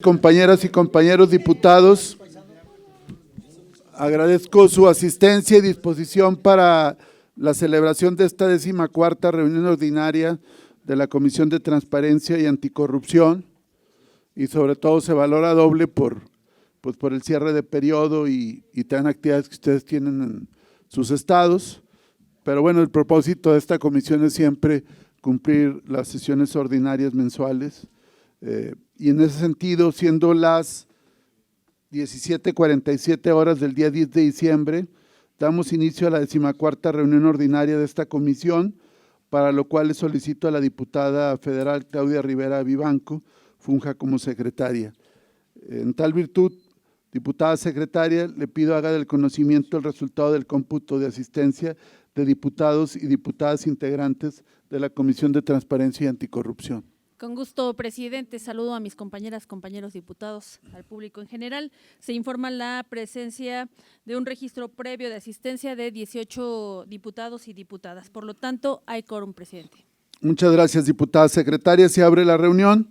Compañeras y compañeros diputados, agradezco su asistencia y disposición para la celebración de esta 14ª reunión ordinaria de la Comisión de Transparencia y Anticorrupción, y sobre todo se valora doble por el cierre de periodo y tan actividades que ustedes tienen en sus estados. Pero bueno, el propósito de esta comisión es siempre cumplir las sesiones ordinarias mensuales. Y en ese sentido, siendo las 17:47 horas del día 10 de diciembre, damos inicio a la 14ª reunión ordinaria de esta comisión, para lo cual le solicito a la diputada federal Claudia Rivera Vivanco funja como secretaria. En tal virtud, diputada secretaria, le pido haga del conocimiento el resultado del cómputo de asistencia de diputados y diputadas integrantes de la Comisión de Transparencia y Anticorrupción. Con gusto, presidente. Saludo a mis compañeras, compañeros diputados, al público en general. Se informa la presencia de un registro previo de asistencia de 18 diputados y diputadas. Por lo tanto, hay quórum, presidente. Muchas gracias, diputada secretaria. Se abre la reunión.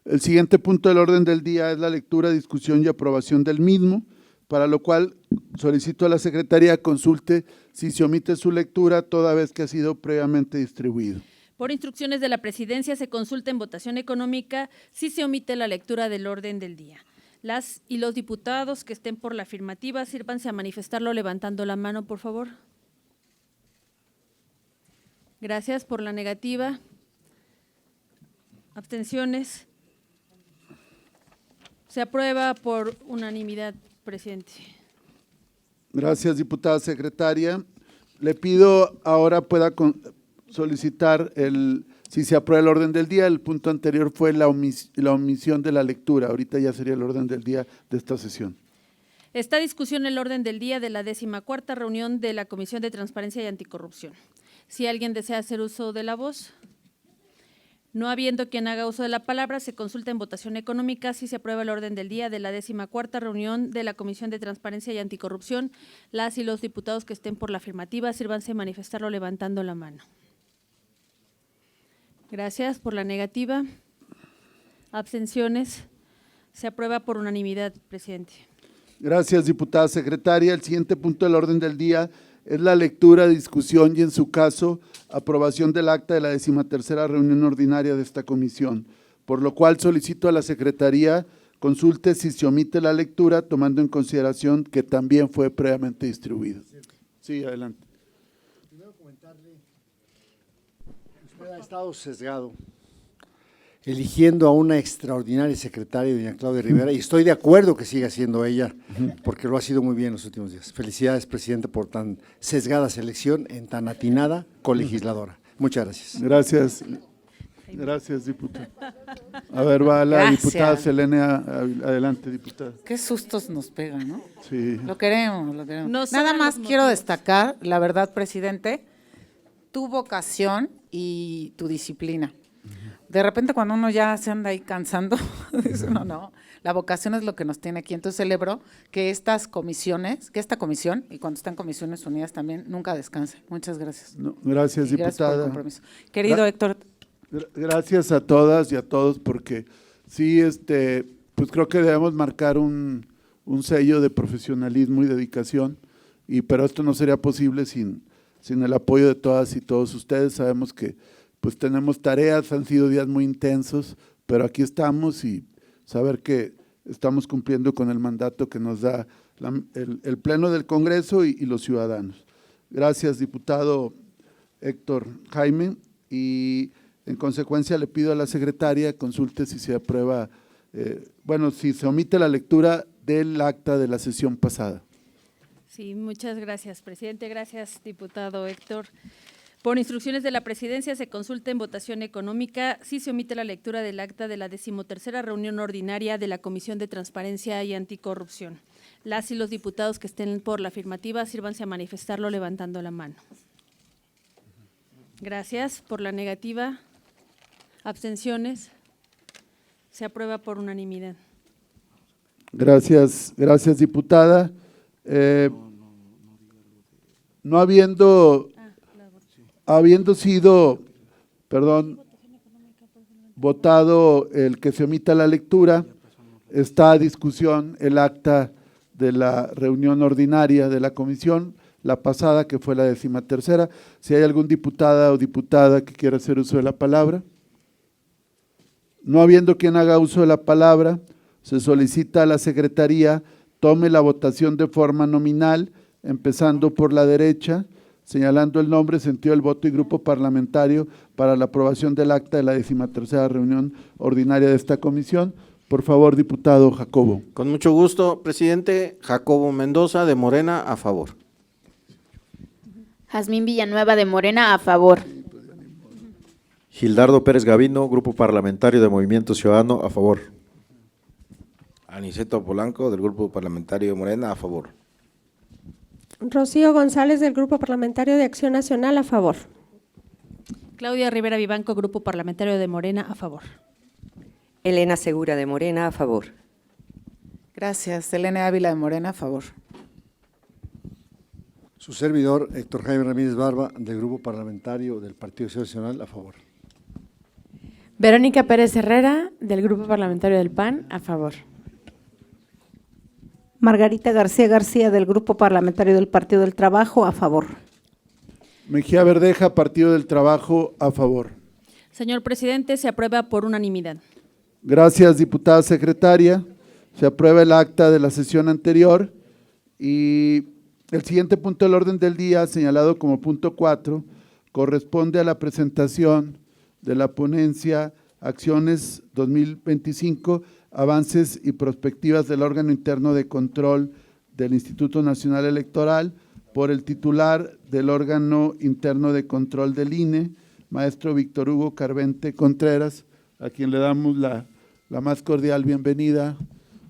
El siguiente punto del orden del día es la lectura, discusión y aprobación del mismo, para lo cual solicito a la secretaría consulte si se omite su lectura toda vez que ha sido previamente distribuido. Por instrucciones de la presidencia, se consulta en votación económica si se omite la lectura del orden del día. Las y los diputados que estén por la afirmativa, sírvanse a manifestarlo levantando la mano, por favor. Gracias. Por la negativa. Abstenciones. Se aprueba por unanimidad, presidente. Gracias, diputada secretaria. Le pido ahora pueda solicitar si se aprueba el orden del día. El punto anterior fue la omisión de la lectura. Ahorita ya sería el orden del día de esta sesión. Está a discusión el orden del día de la 14ª reunión de la Comisión de Transparencia y Anticorrupción. Si alguien desea hacer uso de la voz. No habiendo quien haga uso de la palabra, se consulta en votación económica si se aprueba el orden del día de la 14ª reunión de la Comisión de Transparencia y Anticorrupción. Las y los diputados que estén por la afirmativa, sírvanse a manifestarlo levantando la mano. Gracias. Por la negativa. Abstenciones. Se aprueba por unanimidad, presidente. Gracias, diputada secretaria. El siguiente punto del orden del día es la lectura, discusión y, en su caso, aprobación del acta de la 13ª reunión ordinaria de esta comisión, por lo cual solicito a la secretaría consulte si se omite la lectura, tomando en consideración que también fue previamente distribuido. Sí, adelante. Primero comentarle, usted ha estado sesgado, eligiendo a una extraordinaria secretaria, doña Claudia Rivera, y estoy de acuerdo que siga siendo ella, porque lo ha sido muy bien en los últimos días. Felicidades, presidente, por tan sesgada selección en tan atinada colegisladora. Muchas gracias. Gracias. Gracias, diputada. A ver, va la diputada Selene, adelante, diputada. Qué sustos nos pegan, ¿no? Sí. Lo queremos, lo queremos. No Nada son más los quiero motivos. destacar, la verdad, presidente, tu vocación y tu disciplina. De repente cuando uno ya se anda ahí cansando, dice uno, no, la vocación es lo que nos tiene aquí. Entonces celebro que estas comisiones, que esta comisión, y cuando están comisiones unidas también, nunca descanse. Muchas gracias. No, gracias, Y gracias por el diputada. compromiso. Querido Héctor. Gracias a todas y a todos, porque sí, pues creo que debemos marcar un sello de profesionalismo y dedicación, pero esto no sería posible sin el apoyo de todas y todos ustedes. Sabemos que pues tenemos tareas, han sido días muy intensos, pero aquí estamos y saber que estamos cumpliendo con el mandato que nos da el Pleno del Congreso y los ciudadanos. Gracias, diputado Héctor Jaime, y en consecuencia le pido a la secretaria consulte si se aprueba, si se omite la lectura del acta de la sesión pasada. Sí, muchas gracias, presidente. Gracias, diputado Héctor. Por instrucciones de la presidencia, se consulta en votación económica si se omite la lectura del acta de la 13ª reunión ordinaria de la Comisión de Transparencia y Anticorrupción. Las y los diputados que estén por la afirmativa, sírvanse a manifestarlo levantando la mano. Gracias. Por la negativa. Abstenciones. Se aprueba por unanimidad. Gracias, diputada. No habiendo sido, votado el que se omita la lectura, está a discusión el acta de la reunión ordinaria de la comisión, la pasada, que fue la 13ª. Si hay algún diputada o diputada que quiera hacer uso de la palabra. No habiendo quien haga uso de la palabra, se solicita a la Secretaría tome la votación de forma nominal, empezando por la derecha, señalando el nombre, sentido del voto y grupo parlamentario para la aprobación del acta de la 13ª reunión ordinaria de esta comisión. Por favor, diputado Jacobo. Con mucho gusto, presidente. Jacobo Mendoza, de Morena, a favor. Jazmín Villanueva, de Morena, a favor. Gildardo Pérez Gavino, Grupo Parlamentario de Movimiento Ciudadano, a favor. Aniceto Polanco, del Grupo Parlamentario de Morena, a favor. Rocío González, del Grupo Parlamentario de Acción Nacional, a favor. Claudia Rivera Vivanco, Grupo Parlamentario de Morena, a favor. Elena Segura, de Morena, a favor. Gracias. Elena Ávila de Morena, a favor. Su servidor, Héctor Jaime Ramírez Barba, del Grupo Parlamentario del Partido Acción Nacional, a favor. Verónica Pérez Herrera, del Grupo Parlamentario del PAN, a favor. Margarita García García, del Grupo Parlamentario del Partido del Trabajo, a favor. Mejía Verdeja, Partido del Trabajo, a favor. Señor presidente, se aprueba por unanimidad. Gracias, diputada secretaria. Se aprueba el acta de la sesión anterior y el siguiente punto del orden del día, señalado como punto 4, corresponde a la presentación de la ponencia Acciones 2025, avances y perspectivas del órgano interno de control del Instituto Nacional Electoral por el titular del órgano interno de control del INE, maestro Víctor Hugo Carvente Contreras, a quien le damos la más cordial bienvenida.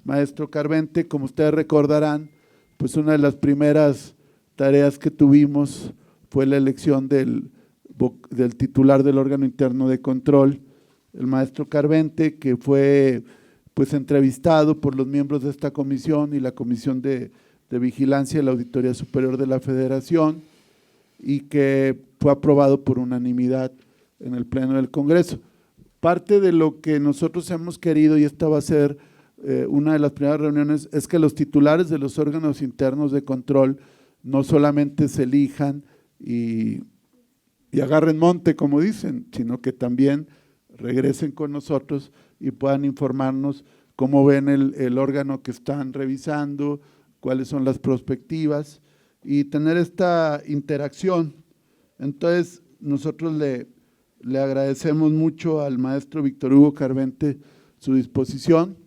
Maestro Carvente, como ustedes recordarán, pues una de las primeras tareas que tuvimos fue la elección del titular del órgano interno de control, el maestro Carvente, que fue pues entrevistado por los miembros de esta comisión y la Comisión de Vigilancia y la Auditoría Superior de la Federación, y que fue aprobado por unanimidad en el Pleno del Congreso. Parte de lo que nosotros hemos querido, y esta va a ser una de las primeras reuniones, es que los titulares de los órganos internos de control no solamente se elijan y agarren monte, como dicen, sino que también regresen con nosotros y puedan informarnos cómo ven el órgano que están revisando, cuáles son las perspectivas y tener esta interacción. Entonces, nosotros le agradecemos mucho al maestro Víctor Hugo Carvente su disposición,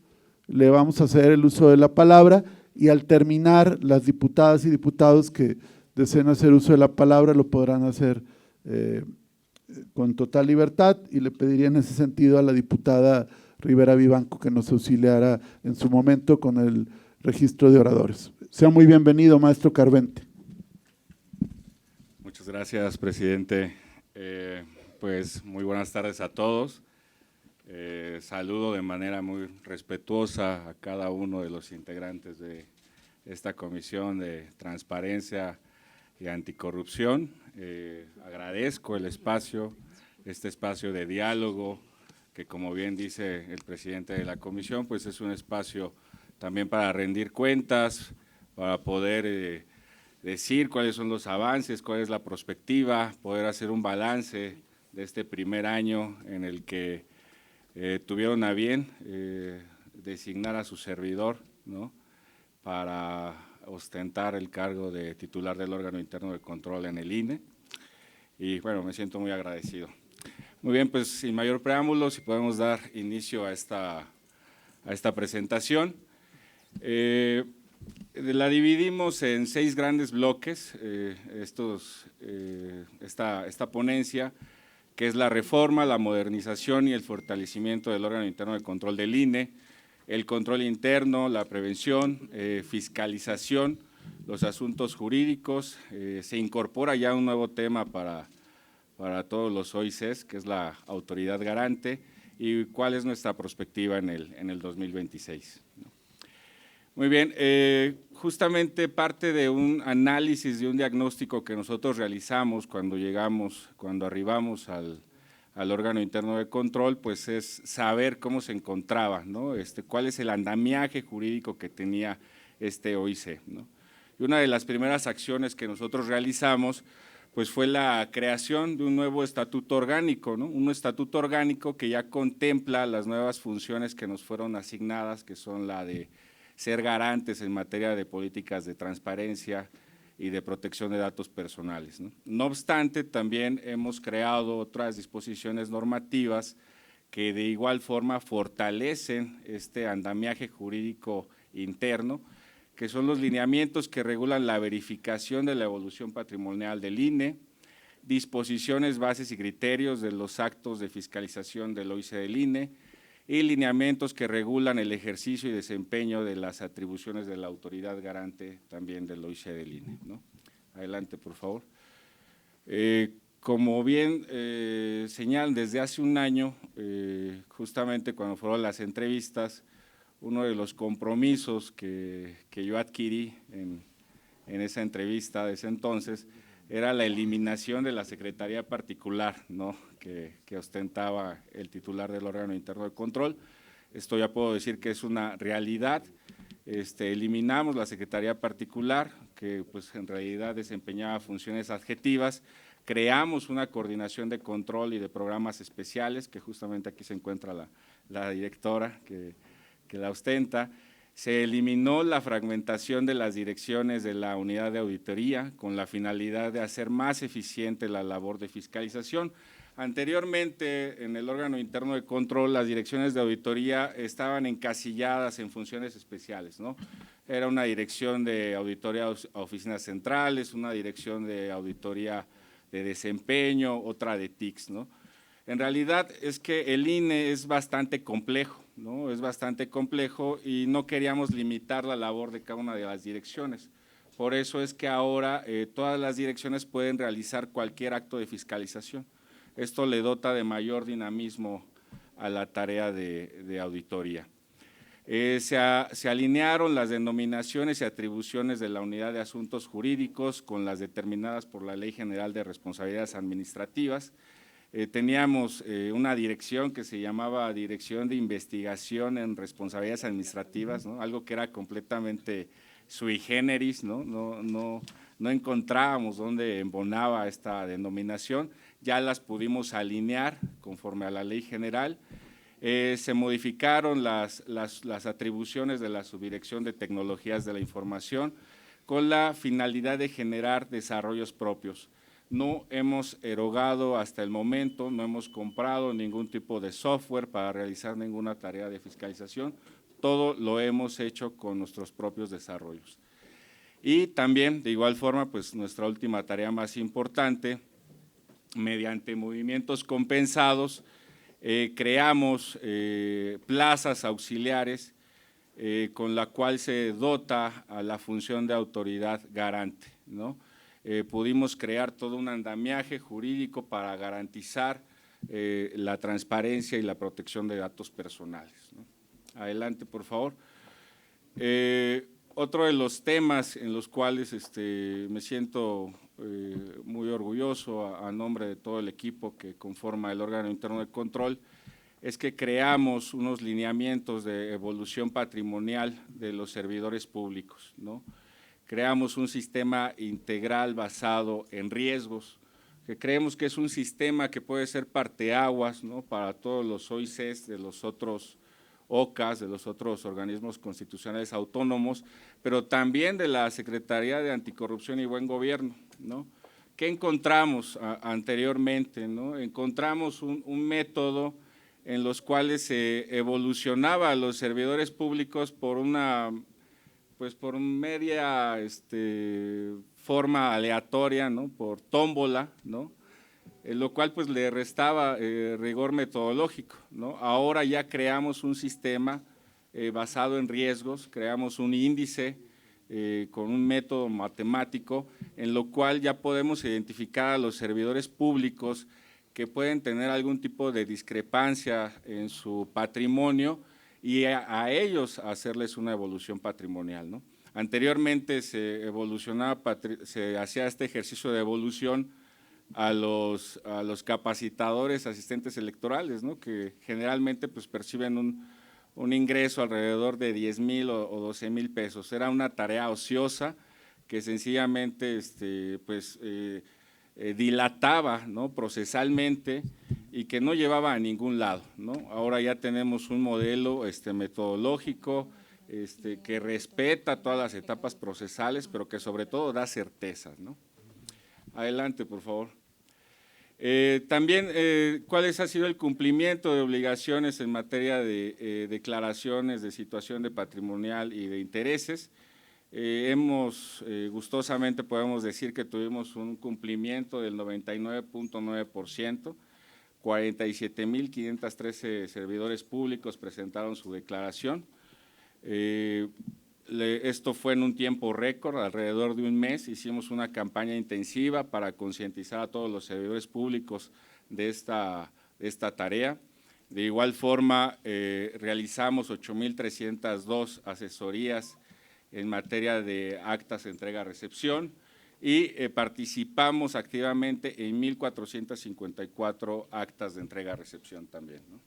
le vamos a hacer el uso de la palabra y al terminar, las diputadas y diputados que deseen hacer uso de la palabra lo podrán hacer con total libertad, y le pediría en ese sentido a la diputada Rivera Vivanco que nos auxiliara en su momento con el registro de oradores. Sea muy bienvenido, maestro Carvente. Muchas gracias, presidente. Pues muy buenas tardes a todos. Saludo de manera muy respetuosa a cada uno de los integrantes de esta Comisión de Transparencia y Anticorrupción. Agradezco el espacio, este espacio de diálogo, que como bien dice el presidente de la comisión, pues es un espacio también para rendir cuentas, para poder decir cuáles son los avances, cuál es la perspectiva, poder hacer un balance de este primer año en el que tuvieron a bien designar a su servidor, ¿no?, para ostentar el cargo de titular del órgano interno de control en el INE, y bueno, me siento muy agradecido. Muy bien, pues sin mayor preámbulo, si podemos dar esta presentación. La dividimos en 6 grandes bloques, esta ponencia, que es la reforma, la modernización y el fortalecimiento del órgano interno de control del INE, el control interno, la prevención, fiscalización, los asuntos jurídicos. Se incorpora ya un nuevo tema para todos los OICs, que es la autoridad garante, y cuál es nuestra perspectiva en el 2026. Muy bien, justamente parte de un análisis, de un diagnóstico que nosotros realizamos cuando arribamos al órgano interno de control, pues es saber cómo se encontraba, ¿no? Cuál es el andamiaje jurídico que tenía este OIC, ¿no? Y una de las primeras acciones que nosotros realizamos, pues fue la creación de un nuevo estatuto orgánico, ¿no? Un estatuto orgánico que ya contempla las nuevas funciones que nos fueron asignadas, que son la de ser garantes en materia de políticas de transparencia y de protección de datos personales, ¿no? No obstante, también hemos creado otras disposiciones normativas que de igual forma fortalecen este andamiaje jurídico interno, que son los lineamientos que regulan la verificación de la evolución patrimonial del INE, disposiciones, bases y criterios de los actos de fiscalización del OIC del INE y lineamientos que regulan el ejercicio y desempeño de las atribuciones de la autoridad garante también del OIC del INE, ¿no? Adelante, por favor. Como bien señalan, desde hace un año, justamente cuando fueron las entrevistas, uno de los compromisos que yo adquirí en esa entrevista de ese entonces era la eliminación de la Secretaría Particular, ¿no? que ostentaba el titular del órgano interno de control. Esto ya puedo decir que es una realidad. Eliminamos la Secretaría Particular, que pues en realidad desempeñaba funciones adjetivas. Creamos una coordinación de control y de programas especiales, que justamente aquí se encuentra la directora que la ostenta. Se eliminó la fragmentación de las direcciones de la unidad de auditoría con la finalidad de hacer más eficiente la labor de fiscalización. Anteriormente, en el órgano interno de control, las direcciones de auditoría estaban encasilladas en funciones especiales, ¿no? Era una dirección de auditoría a oficinas centrales, una dirección de auditoría de desempeño, otra de TICS, ¿no? En realidad es que el INE es bastante complejo, ¿no? Es bastante complejo y no queríamos limitar la labor de cada una de las direcciones. Por eso es que ahora todas las direcciones pueden realizar cualquier acto de fiscalización. Esto le dota de mayor dinamismo a la tarea de auditoría. Se alinearon las denominaciones y atribuciones de la Unidad de Asuntos Jurídicos con las determinadas por la Ley General de Responsabilidades Administrativas. Teníamos una dirección que se llamaba Dirección de Investigación en Responsabilidades Administrativas, ¿no? Algo que era completamente sui generis, ¿no? No encontrábamos dónde embonaba esta denominación, ya las pudimos alinear conforme a la ley general. Se modificaron las atribuciones de la Subdirección de Tecnologías de la Información con la finalidad de generar desarrollos propios. No hemos erogado hasta el momento, no hemos comprado ningún tipo de software para realizar ninguna tarea de fiscalización, todo lo hemos hecho con nuestros propios desarrollos. Y también, de igual forma, pues nuestra última tarea más importante, mediante movimientos compensados, creamos plazas auxiliares con la cual se dota a la función de autoridad garante, ¿no? Pudimos crear todo un andamiaje jurídico para garantizar la transparencia y la protección de datos personales, ¿no? Adelante, por favor. Otro de los temas en los cuales me siento muy orgulloso a nombre de todo el equipo que conforma el órgano interno de control es que creamos unos lineamientos de evolución patrimonial de los servidores públicos, ¿no? Creamos un sistema integral basado en riesgos, que creemos que es un sistema que puede ser parteaguas, ¿no? Para todos los OICs de los otros OCAs, de los otros organismos constitucionales autónomos, pero también de la Secretaría de Anticorrupción y Buen Gobierno, ¿no? ¿Qué encontramos anteriormente, ¿no? Encontramos un método en los cuales se evolucionaba a los servidores públicos por una media forma aleatoria, ¿no? Por tómbola, ¿no? Lo cual pues le restaba rigor metodológico, ¿no? Ahora ya creamos un sistema basado en riesgos, creamos un índice con un método matemático en lo cual ya podemos identificar a los servidores públicos que pueden tener algún tipo de discrepancia en su patrimonio y a ellos hacerles una evolución patrimonial, ¿no? Anteriormente se hacía este ejercicio de evolución a los capacitadores, asistentes electorales, ¿no? Que generalmente pues perciben un ingreso alrededor de 10,000 o 12,000 pesos. Era una tarea ociosa que sencillamente dilataba, ¿no? Procesalmente y que no llevaba a ningún lado, ¿no? Ahora ya tenemos un modelo metodológico que respeta todas las etapas procesales, pero que sobre todo da certezas, ¿no? Adelante, por favor. También, ¿cuál ha sido el cumplimiento de obligaciones en materia de declaraciones de situación de patrimonial y de intereses? Gustosamente podemos decir que tuvimos un cumplimiento del 99.9%, 47,513 servidores públicos presentaron su declaración. Esto fue en un tiempo récord, alrededor de un mes. Hicimos una campaña intensiva para concientizar a todos los servidores públicos de esta tarea. De igual forma, realizamos 8,302 asesorías en materia de actas de entrega-recepción y participamos activamente en 1,454 actas de entrega-recepción también, ¿no?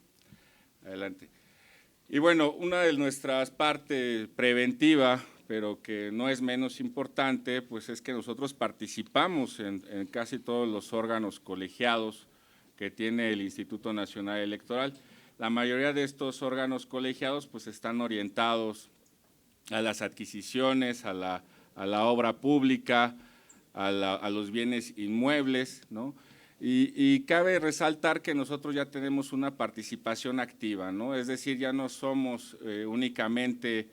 Adelante. Y bueno, una de nuestras partes preventiva, pero que no es menos importante, pues es que nosotros participamos en casi todos los órganos colegiados que tiene el Instituto Nacional Electoral. La mayoría de estos órganos colegiados pues están orientados a las adquisiciones, a la obra pública, a los bienes inmuebles, ¿no? Y cabe resaltar que nosotros ya tenemos una participación activa, ¿no? Es decir, ya no somos únicamente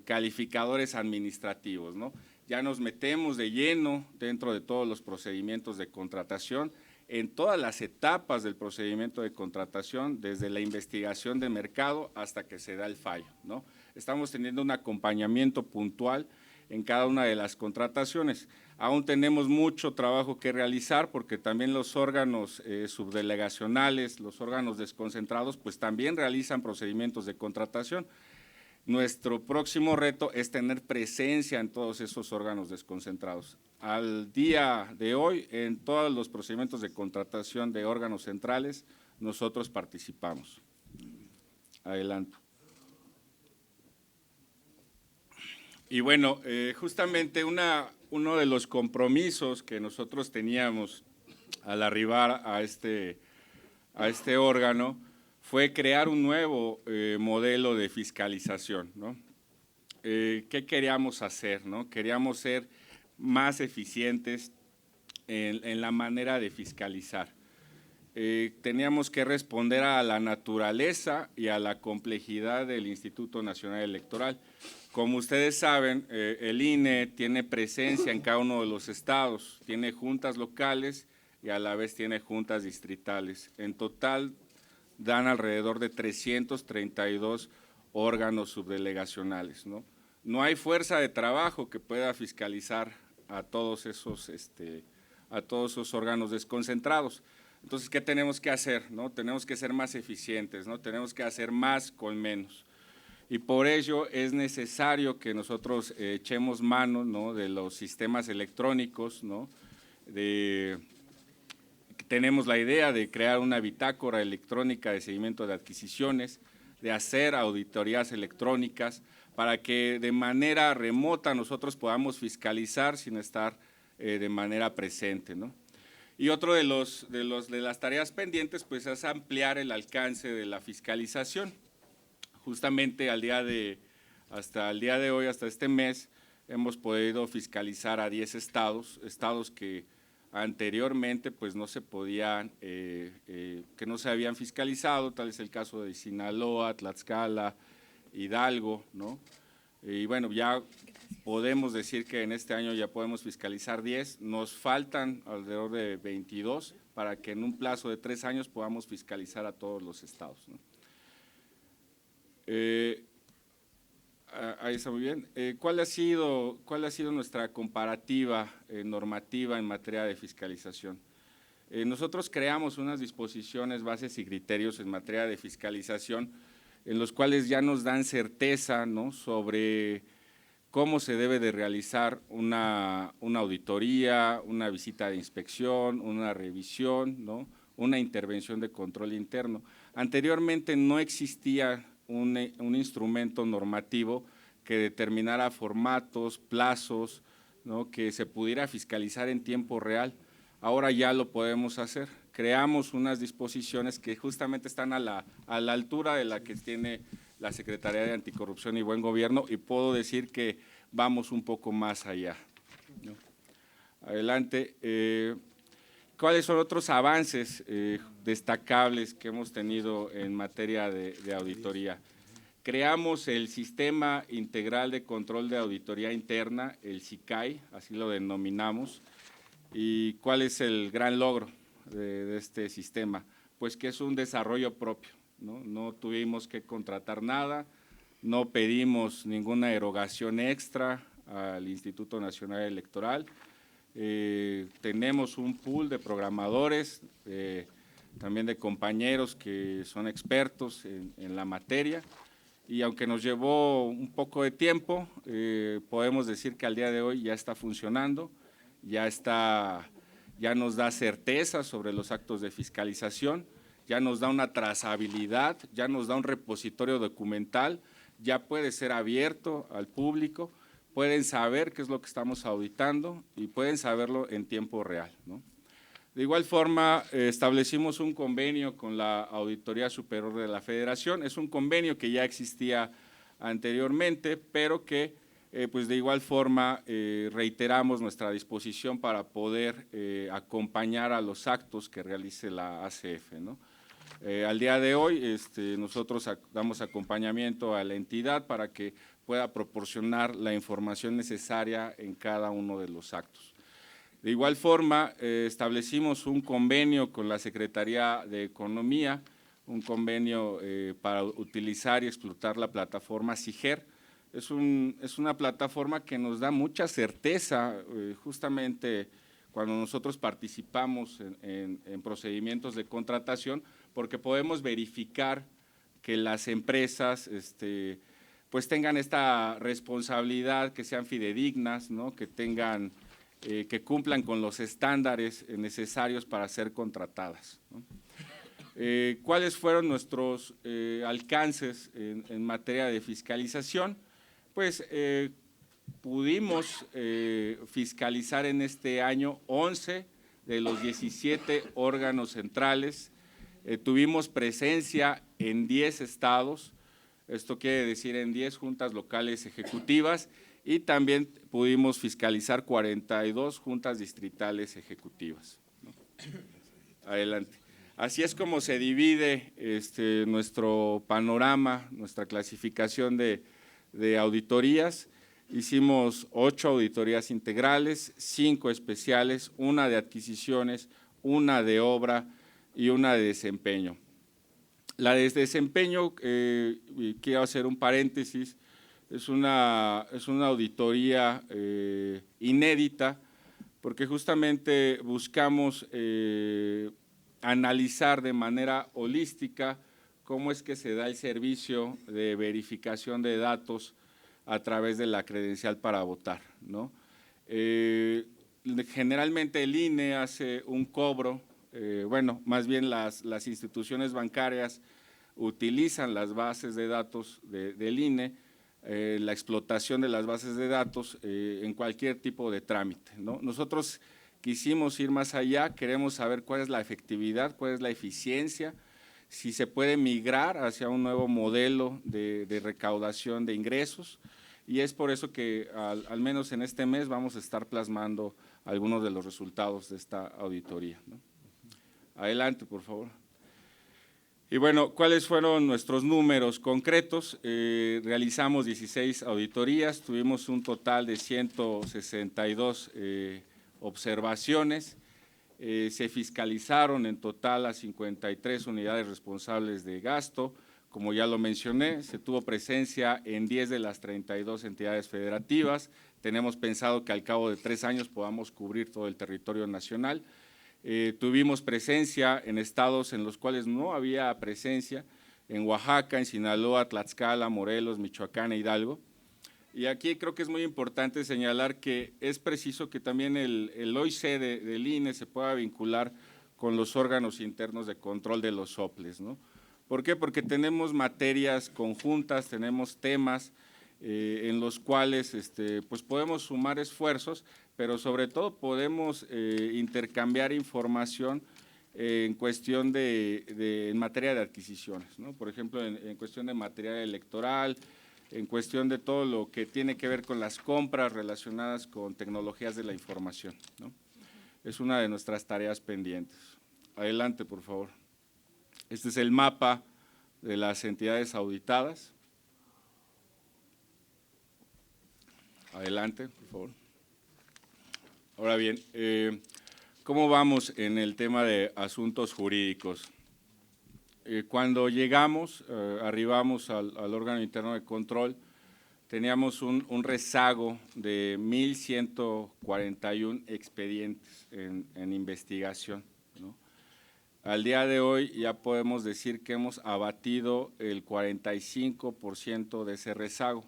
calificadores administrativos, ¿no? Ya nos metemos de lleno dentro de todos los procedimientos de contratación, en todas las etapas del procedimiento de contratación, desde la investigación de mercado hasta que se da el fallo, ¿no? Estamos teniendo un acompañamiento puntual en cada una de las contrataciones. Aún tenemos mucho trabajo que realizar porque también los órganos subdelegacionales, los órganos desconcentrados, pues también realizan procedimientos de contratación. Nuestro próximo reto es tener presencia en todos esos órganos desconcentrados. Al día de hoy, en todos los procedimientos de contratación de órganos centrales, nosotros participamos. Adelanto. Y bueno, justamente uno de los compromisos que nosotros teníamos al arribar a este órgano fue crear un nuevo modelo de fiscalización, ¿no? ¿Qué queríamos hacer, no? Queríamos ser más eficientes en la manera de fiscalizar. Teníamos que responder a la naturaleza y a la complejidad del Instituto Nacional Electoral. Como ustedes saben, el INE tiene presencia en cada uno de los estados, tiene juntas locales y a la vez tiene juntas distritales. En total dan alrededor de 332 órganos subdelegacionales, ¿no? No hay fuerza de trabajo que pueda fiscalizar a todos esos órganos desconcentrados. Entonces, ¿qué tenemos que hacer, no? Tenemos que ser más eficientes, ¿no? Tenemos que hacer más con menos. Y por ello es necesario que nosotros echemos mano, ¿no? De los sistemas electrónicos, ¿no? Tenemos la idea de crear una bitácora electrónica de seguimiento de adquisiciones, de hacer auditorías electrónicas para que de manera remota nosotros podamos fiscalizar sin estar de manera presente, ¿no? Y otro de las tareas pendientes pues es ampliar el alcance de la fiscalización. Justamente hasta el día de hoy, hasta este mes, hemos podido fiscalizar a 10 estados que anteriormente pues no se podían, que no se habían fiscalizado, tal es el caso de Sinaloa, Tlaxcala, Hidalgo, ¿no? Y bueno, ya podemos decir que en este año ya podemos fiscalizar 10, nos faltan alrededor de 22 para que en un plazo de 3 años podamos fiscalizar a todos los estados, ¿no? Ahí está muy bien. ¿Cuál ha sido nuestra comparativa normativa en materia de fiscalización? Nosotros creamos unas disposiciones, bases y criterios en materia de fiscalización en los cuales ya nos dan certeza, ¿no? sobre cómo se debe de realizar una auditoría, una visita de inspección, una revisión, ¿no?, una intervención de control interno. Anteriormente no existía un instrumento normativo que determinara formatos, plazos, ¿no?, que se pudiera fiscalizar en tiempo real. Ahora ya lo podemos hacer. Creamos unas disposiciones que justamente están a la altura de la que tiene la Secretaría de Anticorrupción y Buen Gobierno, y puedo decir que vamos un poco más allá, ¿no? Adelante. ¿Cuáles son otros avances destacables que hemos tenido en materia de auditoría? Creamos el Sistema Integral de Control de Auditoría Interna, el SICAI, así lo denominamos. ¿Y cuál es el gran logro de este sistema? Pues que es un desarrollo propio, ¿no? No tuvimos que contratar nada, no pedimos ninguna erogación extra al Instituto Nacional Electoral. Tenemos un pool de programadores, también de compañeros que son expertos en la materia, y aunque nos llevó un poco de tiempo, podemos decir que al día de hoy ya está funcionando, ya nos da certeza sobre los actos de fiscalización, ya nos da una trazabilidad, ya nos da un repositorio documental, ya puede ser abierto al público, pueden saber qué es lo que estamos auditando y pueden saberlo en tiempo real, ¿no? De igual forma, establecimos un convenio con la Auditoría Superior de la Federación. Es un convenio que ya existía anteriormente, pero que pues de igual forma reiteramos nuestra disposición para poder acompañar a los actos que realice la ACF, ¿no? Al día de hoy nosotros damos acompañamiento a la entidad para que pueda proporcionar la información necesaria en cada uno de los actos. De igual forma, establecimos un convenio con la Secretaría de Economía, un convenio para utilizar y explotar la plataforma SIGER. Es una plataforma que nos da mucha certeza, justamente cuando nosotros participamos en procedimientos de contratación, porque podemos verificar que las empresas pues tengan esta responsabilidad, que sean fidedignas, ¿no?, que cumplan con los estándares necesarios para ser contratadas, ¿no? ¿Cuáles fueron nuestros alcances en materia de fiscalización? Pues pudimos fiscalizar en este año 11 de los 17 órganos centrales, tuvimos presencia en 10 estados, esto quiere decir en 10 juntas locales ejecutivas, y también pudimos fiscalizar 42 juntas distritales ejecutivas, ¿no? Adelante. Así es como se divide nuestro panorama, nuestra clasificación de auditorías. Hicimos 8 auditorías integrales, 5 especiales, 1 de adquisiciones, 1 de obra y 1 de desempeño. La de desempeño, quiero hacer un paréntesis, es una auditoría inédita, porque justamente buscamos analizar de manera holística cómo es que se da el servicio de verificación de datos a través de la credencial para votar, ¿no? Generalmente el INE hace un cobro, bueno, más bien las instituciones bancarias utilizan las bases de datos del INE, la explotación de las bases de datos en cualquier tipo de trámite, ¿no? Nosotros quisimos ir más allá, queremos saber cuál es la efectividad, cuál es la eficiencia, si se puede migrar hacia un nuevo modelo de recaudación de ingresos, y es por eso que al menos en este mes vamos a estar plasmando algunos de los resultados de esta auditoría, ¿no? Adelante, por favor. Y bueno, ¿cuáles fueron nuestros números concretos? Realizamos 16 auditorías, tuvimos un total de 162 observaciones, se fiscalizaron en total a 53 unidades responsables de gasto, como ya lo mencioné, se tuvo presencia en 10 de las 32 entidades federativas, tenemos pensado que al cabo de 3 años podamos cubrir todo el territorio nacional. Tuvimos presencia en estados en los cuales no había presencia, en Oaxaca, en Sinaloa, Tlaxcala, Morelos, Michoacán e Hidalgo. Y aquí creo que es muy importante señalar que es preciso que también el OIC del INE se pueda vincular con los órganos internos de control de los soples, ¿no? ¿Por qué? Porque tenemos materias conjuntas, tenemos temas en los cuales pues podemos sumar esfuerzos, pero sobre todo podemos intercambiar información en cuestión en materia de adquisiciones, ¿no? Por ejemplo, en cuestión de material electoral, en cuestión de todo lo que tiene que ver con las compras relacionadas con tecnologías de la información, ¿no? Es una de nuestras tareas pendientes. Adelante, por favor. Este es el mapa de las entidades auditadas. Adelante, por favor. Ahora bien, ¿cómo vamos en el tema de asuntos jurídicos? Cuando llegamos, arribamos al órgano interno de control, teníamos un rezago de 1,141 expedientes en investigación, ¿no? Al día de hoy ya podemos decir que hemos abatido el 45% de ese rezago.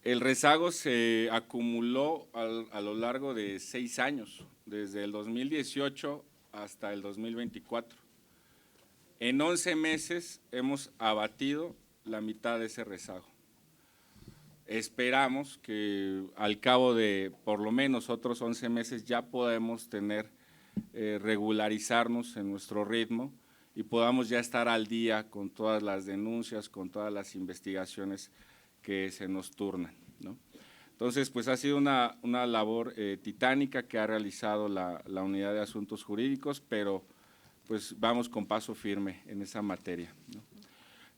El rezago se acumuló a lo largo de 6 años, desde el 2018 hasta el 2024. En 11 meses hemos abatido la mitad de ese rezago. Esperamos que al cabo de por lo menos otros 11 meses ya podemos regularizarnos en nuestro ritmo y podamos ya estar al día con todas las denuncias, con todas las investigaciones que se nos turnan, ¿no? Entonces, pues ha sido una labor titánica que ha realizado la Unidad de Asuntos Jurídicos, pero pues vamos con paso firme en esa materia, ¿no?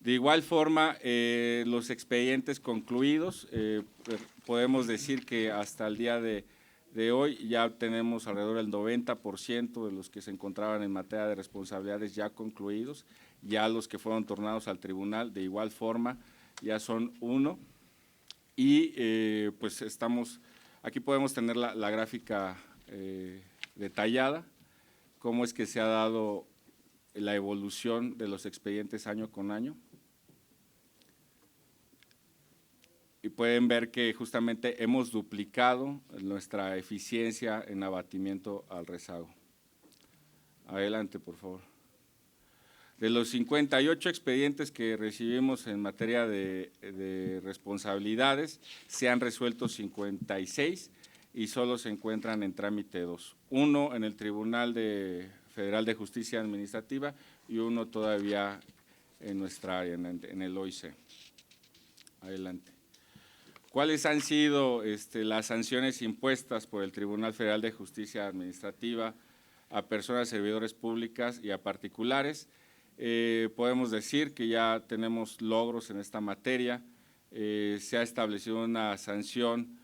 De igual forma, los expedientes concluidos, podemos decir que hasta el día de hoy ya tenemos alrededor del 90% de los que se encontraban en materia de responsabilidades ya concluidos, ya los que fueron turnados al tribunal, de igual forma, ya son 1, y pues aquí podemos tener la gráfica detallada, cómo es que se ha dado la evolución de los expedientes año con año. Y pueden ver que justamente hemos duplicado nuestra eficiencia en abatimiento al rezago. Adelante, por favor. De los 58 expedientes que recibimos en materia de responsabilidades, se han resuelto 56 y solo se encuentran en trámite 2. 1 en el Tribunal Federal de Justicia Administrativa y 1 todavía en nuestra área, en el OIC. Adelante. ¿Cuáles han sido las sanciones impuestas por el Tribunal Federal de Justicia Administrativa a personas servidores públicas y a particulares? Podemos decir que ya tenemos logros en esta materia. Se ha establecido una sanción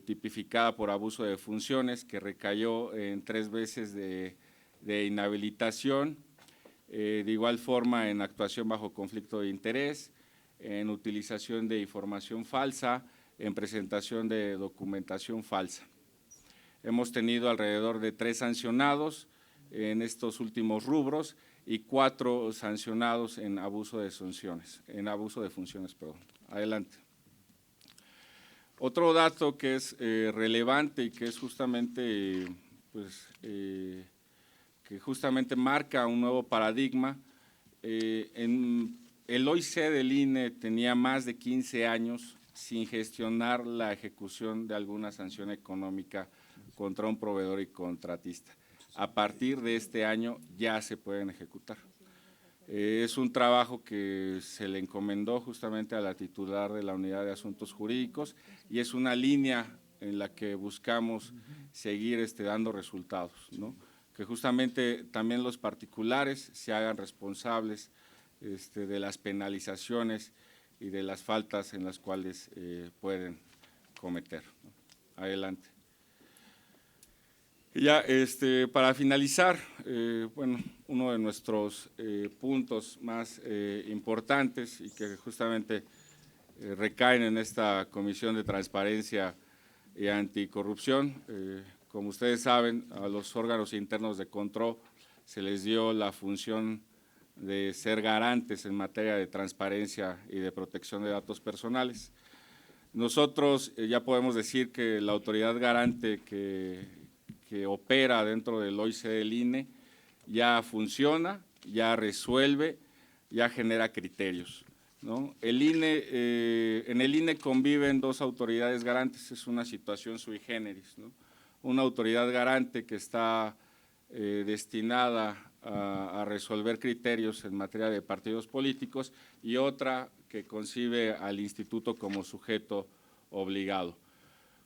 tipificada por abuso de funciones que recayó en 3 veces de inhabilitación, de igual forma en actuación bajo conflicto de interés, en utilización de información falsa, en presentación de documentación falsa. Hemos tenido alrededor de 3 sancionados en estos últimos rubros y 4 sancionados en abuso de funciones, perdón. Adelante. Otro dato que es relevante y que es justamente, que justamente marca un nuevo paradigma, el OIC del INE tenía más de 15 años sin gestionar la ejecución de alguna sanción económica contra un proveedor y contratista. A partir de este año ya se pueden ejecutar. Es un trabajo que se le encomendó justamente a la titular de la Unidad de Asuntos Jurídicos y es una línea en la que buscamos seguir dando resultados, ¿no? Que justamente también los particulares se hagan responsables de las penalizaciones y de las faltas en las cuales pueden cometer, ¿no? Adelante. Y ya para finalizar, bueno, uno de nuestros puntos más importantes y que justamente recaen en esta Comisión de Transparencia y Anticorrupción, como ustedes saben, a los órganos internos de control se les dio la función de ser garantes en materia de transparencia y de protección de datos personales. Nosotros ya podemos decir que la autoridad garante que opera dentro del OIC del INE ya funciona, ya resuelve, ya genera criterios, ¿no? En el INE conviven dos autoridades garantes, es una situación sui generis, ¿no? Una autoridad garante que está destinada a resolver criterios en materia de partidos políticos y otra que concibe al instituto como sujeto obligado.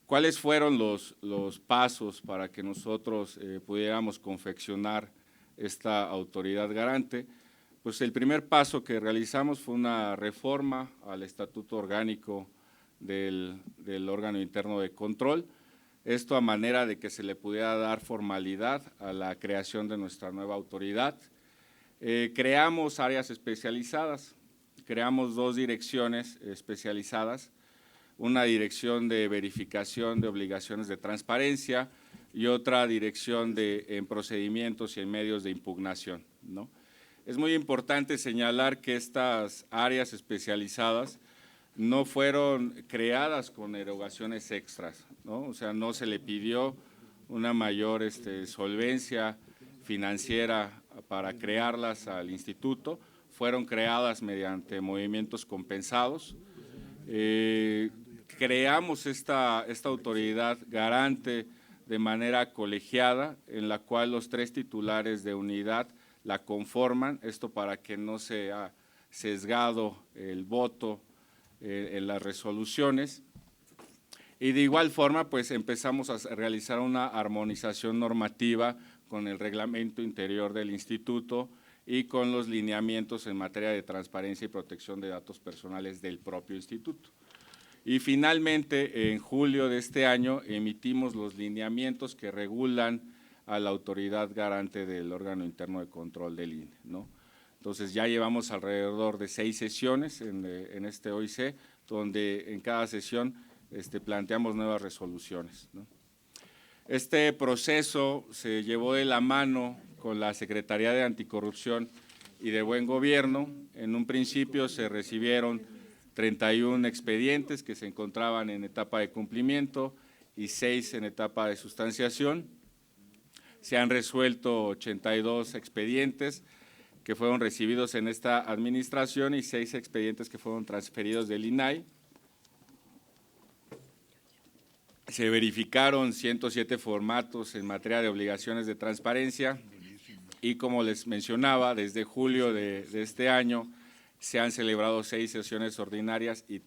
¿Cuáles fueron los pasos para que nosotros pudiéramos confeccionar esta autoridad garante? Pues el primer paso que realizamos fue una reforma al estatuto orgánico del órgano interno de control, esto a manera de que se le pudiera dar formalidad a la creación de nuestra nueva autoridad. Creamos áreas especializadas, creamos dos direcciones especializadas, una dirección de verificación de obligaciones de transparencia y otra dirección en procedimientos y en medios de impugnación, ¿no? Es muy importante señalar que estas áreas especializadas no fueron creadas con erogaciones extras, ¿no? O sea, no se le pidió una mayor solvencia financiera para crearlas al instituto, fueron creadas mediante movimientos compensados. Creamos esta autoridad garante de manera colegiada, en la cual los tres titulares de unidad la conforman, esto para que no sea sesgado el voto en las resoluciones. Y de igual forma, pues empezamos a realizar una armonización normativa con el reglamento interior del instituto y con los lineamientos en materia de transparencia y protección de datos personales del propio instituto. Y finalmente, en julio de este año, emitimos los lineamientos que regulan a la autoridad garante del órgano interno de control del INE, ¿no? Entonces, ya llevamos alrededor de 6 sesiones en este OIC, donde en cada sesión planteamos nuevas resoluciones, ¿no? Este proceso se llevó de la mano con la Secretaría de Anticorrupción y de Buen Gobierno. En un principio se recibieron 31 expedientes que se encontraban en etapa de cumplimiento y 6 en etapa de sustanciación. Se han resuelto 82 expedientes que fueron recibidos en esta administración y 6 expedientes que fueron transferidos del INAI. Se verificaron 107 formatos en materia de obligaciones de transparencia y, como les mencionaba, desde julio de este año se han celebrado 6 sesiones ordinarias y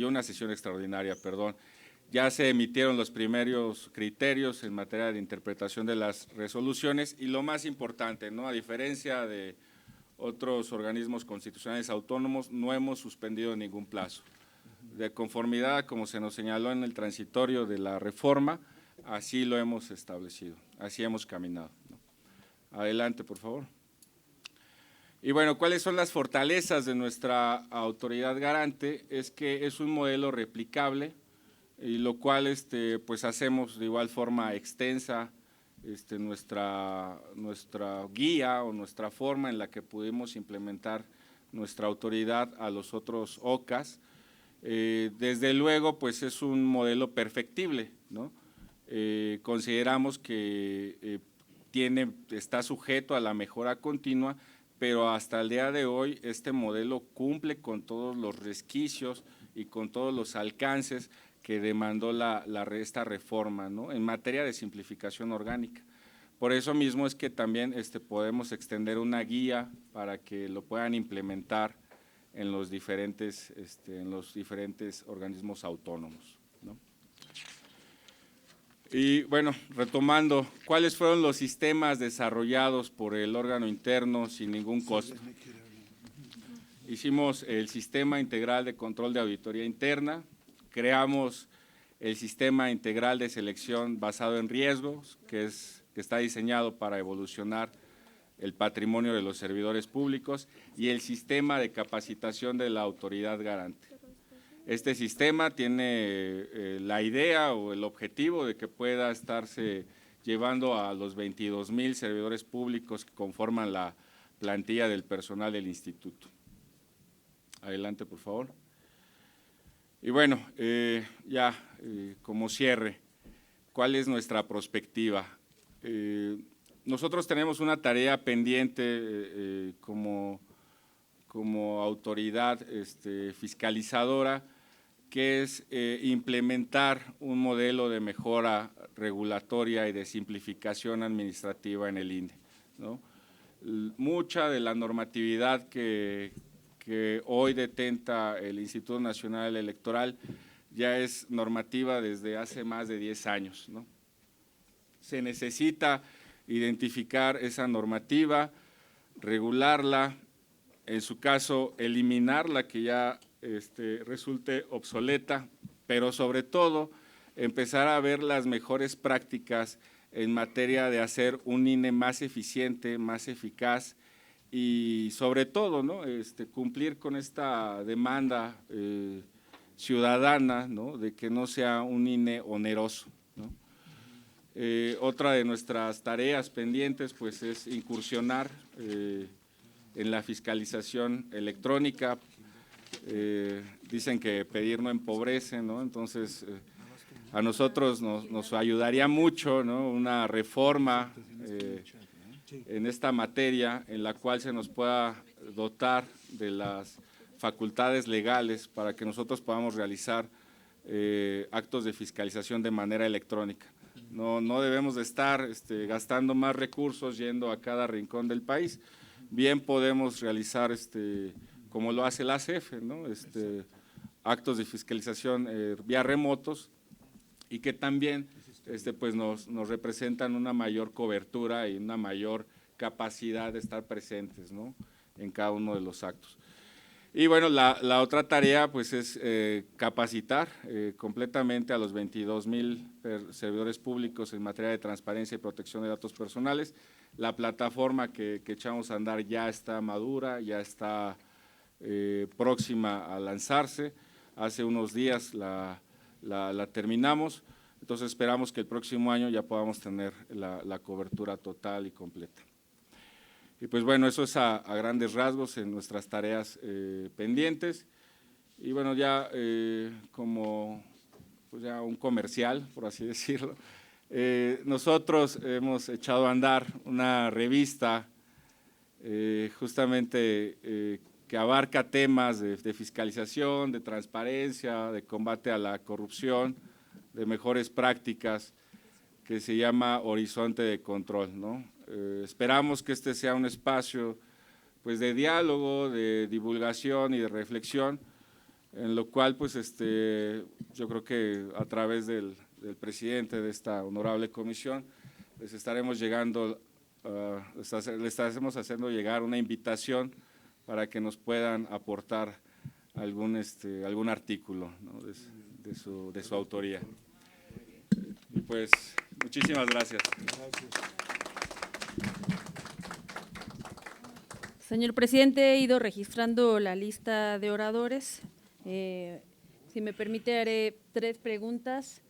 una sesión extraordinaria, perdón. Ya se emitieron los primeros criterios en materia de interpretación de las resoluciones y lo más importante, ¿no? A diferencia de otros organismos constitucionales autónomos, no hemos suspendido ningún plazo. De conformidad, como se nos señaló en el transitorio de la reforma, así lo hemos establecido, así hemos caminado, ¿no? Adelante, por favor. Y bueno, ¿cuáles son las fortalezas de nuestra autoridad garante? Es que es un modelo replicable, y lo cual pues hacemos de igual forma extensa nuestra guía o nuestra forma en la que pudimos implementar nuestra autoridad a los otros OCAS. Desde luego, pues es un modelo perfectible, ¿no? Consideramos que está sujeto a la mejora continua, pero hasta el día de hoy este modelo cumple con todos los resquicios y con todos los alcances que demandó esta reforma, ¿no? En materia de simplificación orgánica. Por eso mismo es que también podemos extender una guía para que lo puedan implementar en los diferentes organismos autónomos, ¿no? Y bueno, retomando, ¿cuáles fueron los sistemas desarrollados por el órgano interno sin ningún costo? Hicimos el Sistema Integral de Control de Auditoría Interna, creamos el Sistema Integral de Selección basado en riesgos, que está diseñado para evolucionar el patrimonio de los servidores públicos, y el Sistema de Capacitación de la Autoridad Garante. Este sistema tiene la idea o el objetivo de que pueda estarse llevando a los 22,000 servidores públicos que conforman la plantilla del personal del instituto. adelante, por favor. Y bueno, como cierre, ¿cuál es nuestra perspectiva? Nosotros tenemos una tarea pendiente como autoridad fiscalizadora, que es implementar un modelo de mejora regulatoria y de simplificación administrativa en el INE, ¿no? Mucha de la normatividad que hoy detenta el Instituto Nacional Electoral ya es normativa desde hace más de 10 años, ¿no? Se necesita identificar esa normativa, regularla, en su caso eliminarla que ya resulte obsoleta, pero sobre todo empezar a ver las mejores prácticas en materia de hacer un INE más eficiente, más eficaz y sobre todo, ¿no? Cumplir con esta demanda ciudadana, ¿no? De que no sea un INE oneroso, ¿no? Otra de nuestras tareas pendientes pues es incursionar en la fiscalización electrónica. Dicen que pedir no empobrece, ¿no? Entonces a nosotros nos ayudaría mucho, ¿no? Una reforma en esta materia en la cual se nos pueda dotar de las facultades legales para que nosotros podamos realizar actos de fiscalización de manera electrónica. No debemos de estar gastando más recursos yendo a cada rincón del país. Bien podemos realizar, como lo hace la ACF, ¿no? Actos de fiscalización vía remotos y que también pues nos representan una mayor cobertura y una mayor capacidad de estar presentes, ¿no? En cada uno de los actos. Y bueno, la otra tarea pues es capacitar completamente a los 22,000 servidores públicos en materia de transparencia y protección de datos personales. La plataforma que echamos a andar ya está madura, ya está próxima a lanzarse. Hace unos días la terminamos, entonces esperamos que el próximo año ya podamos tener la cobertura total y completa. Y pues bueno, eso es a grandes rasgos en nuestras tareas pendientes. Y bueno, ya como pues ya un comercial, por así decirlo, nosotros hemos echado a andar una revista justamente que abarca temas de fiscalización, de transparencia, de combate a la corrupción, de mejores prácticas, que se llama Horizonte de Control, ¿no? Esperamos que este sea un espacio pues de diálogo, de divulgación y de reflexión, en lo cual pues yo creo que a través del presidente de esta honorable comisión les estaremos llegando, le estaremos haciendo llegar una invitación para que nos puedan aportar algún artículo, ¿no? de su autoría. Y pues muchísimas gracias. Señor presidente, he ido registrando la lista de oradores. Si me permite, haré 3 preguntas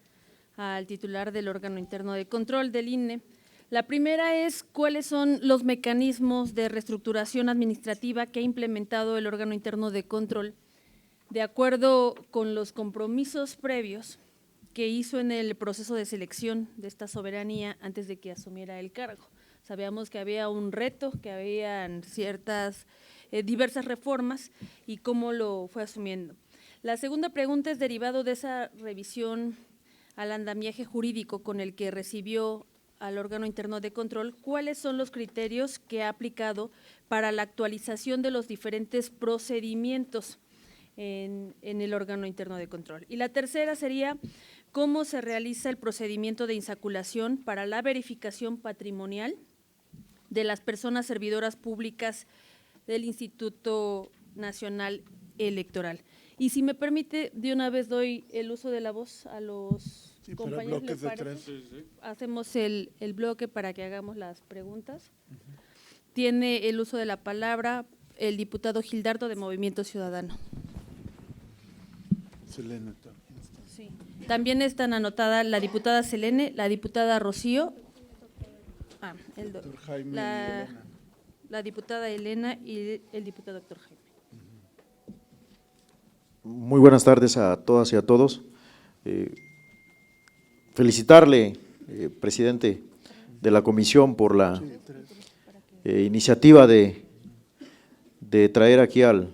al titular del órgano interno de control del INE. La primera es, ¿cuáles son los mecanismos de reestructuración administrativa que ha implementado el órgano interno de control de acuerdo con los compromisos previos que hizo en el proceso de selección de esta soberanía antes de que asumiera el cargo? Sabíamos que había un reto, que habían ciertas diversas reformas y cómo lo fue asumiendo. La segunda pregunta es derivado de esa revisión al andamiaje jurídico con el que recibió al órgano interno de control, ¿cuáles son los criterios que ha aplicado para la actualización de los diferentes procedimientos en el órgano interno de control? Y la tercera sería, ¿cómo se realiza el procedimiento de insaculación para la verificación patrimonial de las personas servidoras públicas del Instituto Nacional Electoral? Y si me permite, de una vez doy el uso de la voz a los compañeros. Bloques de 3. Sí. Hacemos el bloque para que hagamos las preguntas. Tiene el uso de la palabra el diputado Gildardo de Movimiento Ciudadano. Selene. Sí. También están anotadas la diputada Selene, la diputada Rocío, Doctor Jaime y Elena. la diputada Elena y el diputado doctor Jaime. Muy buenas tardes a todas y a todos. Felicitarle, presidente de la comisión, por la iniciativa de traer aquí al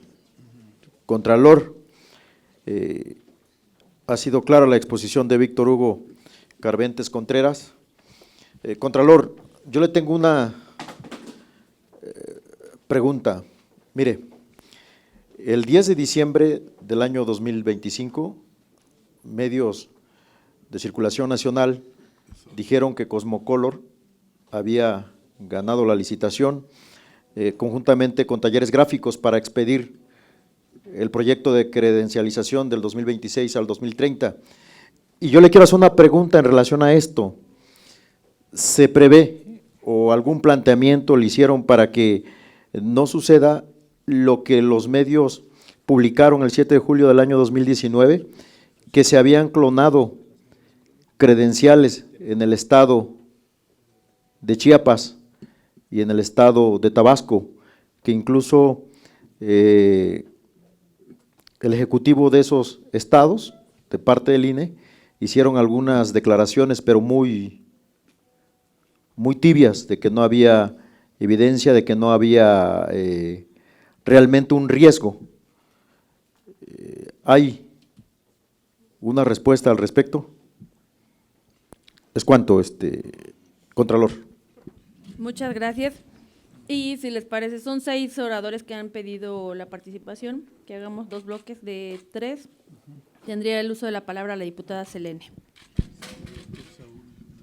Contralor. Ha sido clara la exposición de Víctor Hugo Carventes Contreras. Contralor, yo le tengo una pregunta. Mire, el 10 de diciembre del año 2025, medios de circulación nacional dijeron que Cosmocolor había ganado la licitación conjuntamente con Talleres Gráficos para expedir el proyecto de credencialización del 2026 al 2030. Y yo le quiero hacer una pregunta en relación a esto. ¿Se prevé o algún planteamiento le hicieron para que no suceda lo que los medios publicaron el 7 de julio del año 2019, que se habían clonado credenciales en el estado de Chiapas y en el estado de Tabasco, que incluso el ejecutivo de esos estados, de parte del INE, hicieron algunas declaraciones, pero muy tibias, de que no había evidencia, de que no había realmente un riesgo? ¿Hay una respuesta al respecto? ¿Es cuánto, Contralor? Muchas gracias. Y si les parece, son 6 oradores que han pedido la participación, que hagamos 2 bloques de 3. Tendría el uso de la palabra la diputada Selene.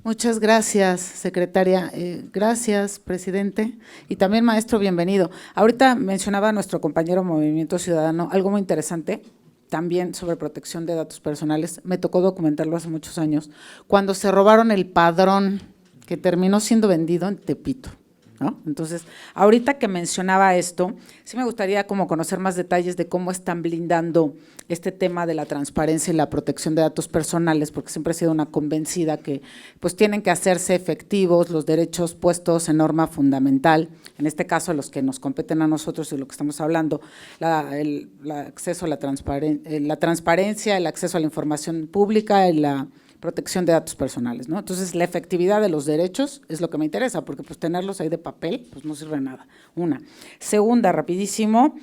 Muchas gracias, secretaria. Gracias, presidente. Y también, maestro, bienvenido. Ahorita mencionaba nuestro compañero Movimiento Ciudadano algo muy interesante, también sobre protección de datos personales. Me tocó documentarlo hace muchos años, cuando se robaron el padrón que terminó siendo vendido en Tepito, ¿no? Entonces, ahorita que mencionaba esto, sí me gustaría como conocer más detalles de cómo están blindando este tema de la transparencia y la protección de datos personales, porque siempre he sido una convencida que pues tienen que hacerse efectivos los derechos puestos en norma fundamental, en este caso los que nos competen a nosotros y lo que estamos hablando, el acceso a la transparencia, el acceso a la información pública y la protección de datos personales, ¿no? Entonces, la efectividad de los derechos es lo que me interesa, porque pues tenerlos ahí de papel, pues no sirve de nada. Una. Segunda, rapidísimo,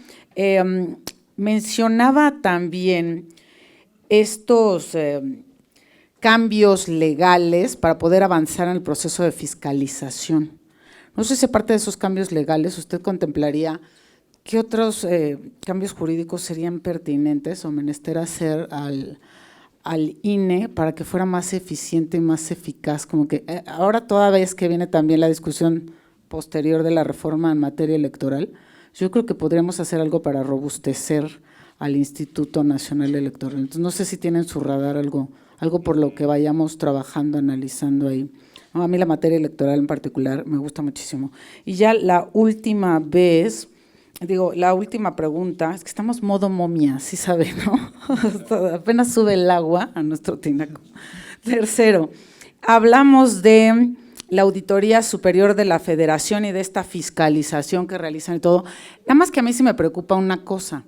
mencionaba también estos cambios legales para poder avanzar en el proceso de fiscalización. No sé si aparte de esos cambios legales usted contemplaría qué otros cambios jurídicos serían pertinentes o menester hacer al INE para que fuera más eficiente y más eficaz, como que ahora toda vez que viene también la discusión posterior de la reforma en materia electoral, yo creo que podríamos hacer algo para robustecer al Instituto Nacional Electoral. Entonces, no sé si tienen en su radar algo por lo que vayamos trabajando, analizando ahí. No, a mí la materia electoral en particular me gusta muchísimo. Y ya la última vez… la última pregunta, es que estamos modo momia, sí sabe, ¿no? Apenas sube el agua a nuestro tinaco. Tercero, hablamos de la Auditoría Superior de la Federación y de esta fiscalización que realizan y todo. Nada más que a mí sí me preocupa una cosa.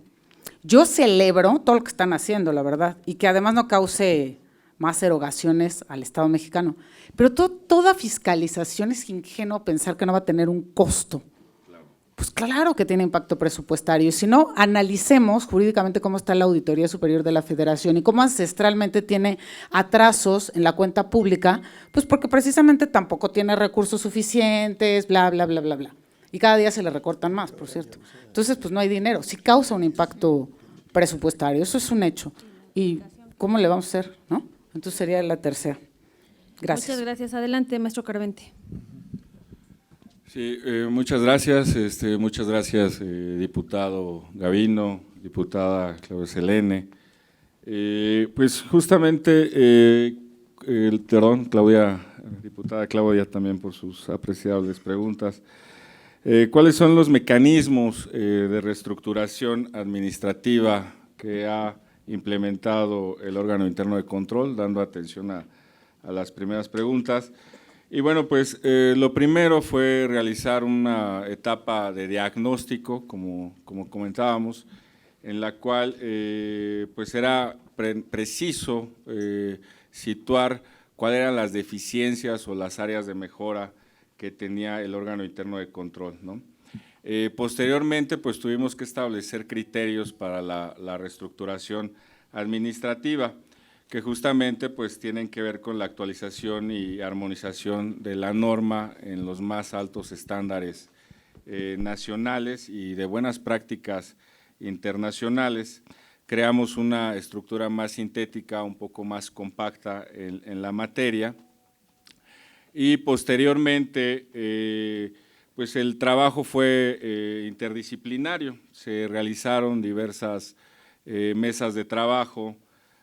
Yo celebro todo lo que están haciendo, la verdad, y que además no cause más erogaciones al Estado mexicano. Pero toda fiscalización es ingenuo pensar que no va a tener un costo. Pues claro que tiene impacto presupuestario. Si no, analicemos jurídicamente cómo está la Auditoría Superior de la Federación y cómo ancestralmente tiene atrasos en la cuenta pública, pues porque precisamente tampoco tiene recursos suficientes, bla, bla, bla, bla, bla. Y cada día se le recortan más, por cierto. Entonces, pues no hay dinero. Sí causa un impacto presupuestario, eso es un hecho. ¿Y cómo le vamos a hacer, no? Entonces sería la tercera. Gracias. Muchas gracias. Adelante, maestro Carvente. Sí, muchas gracias, diputado Gavino, diputada Claudia Selene. Pues justamente, diputada Claudia también por sus apreciables preguntas. ¿Cuáles son los mecanismos de reestructuración administrativa que ha implementado el órgano interno de control, dando atención a las primeras preguntas? Y bueno, pues lo primero fue realizar una etapa de diagnóstico, como comentábamos, en la cual pues era preciso situar cuáles eran las deficiencias o las áreas de mejora que tenía el órgano interno de control, ¿no? Posteriormente, pues tuvimos que establecer criterios para la reestructuración administrativa, que justamente pues tienen que ver con la actualización y armonización de la norma en los más altos estándares nacionales y de buenas prácticas internacionales. Creamos una estructura más sintética, un poco más compacta en la materia, y posteriormente pues el trabajo fue interdisciplinario. Se realizaron diversas mesas de trabajo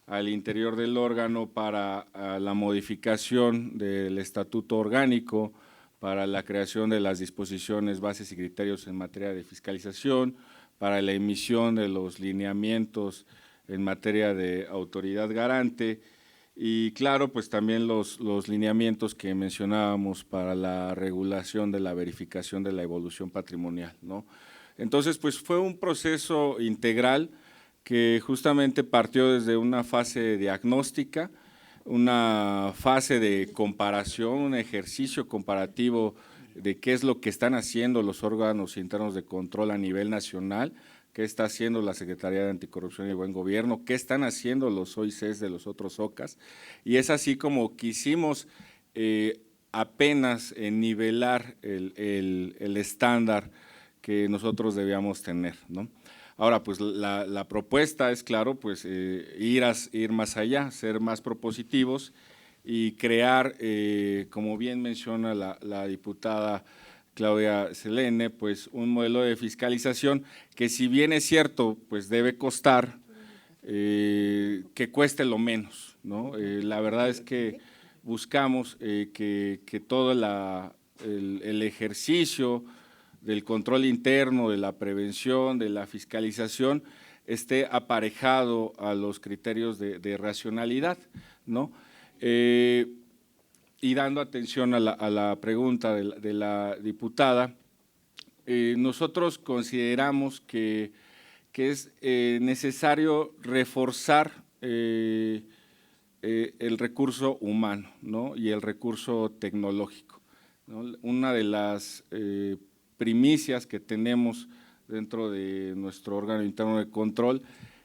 al interior del órgano para la modificación del estatuto orgánico, para la creación de las disposiciones, bases y criterios en materia de fiscalización, para la emisión de los lineamientos en materia de autoridad garante y claro, pues también los lineamientos que mencionábamos para la regulación de la verificación de la evolución patrimonial, ¿no? Entonces, pues fue un proceso integral que justamente partió desde una fase diagnóstica, una fase de comparación, un ejercicio comparativo de qué es lo que están haciendo los órganos internos de control a nivel nacional, qué está haciendo la Secretaría de Anticorrupción y Buen Gobierno, qué están haciendo los OICs de los otros OCAS, y es así como quisimos apenas nivelar el estándar que nosotros debíamos tener, ¿no? Ahora, pues la propuesta es, claro, pues ir más allá, ser más propositivos y crear, como bien menciona la diputada Claudia Selene, pues un modelo de fiscalización que si bien es cierto, pues debe costar, que cueste lo menos, ¿no? La verdad es que buscamos que todo el ejercicio del control interno, de la prevención, de la fiscalización, esté aparejado a los criterios de racionalidad, ¿no? Y dando atención a la pregunta de la diputada, nosotros consideramos que es necesario reforzar el recurso humano, ¿no? Y el recurso tecnológico, ¿no? Una de las primicias que tenemos dentro de nuestro órgano interno de control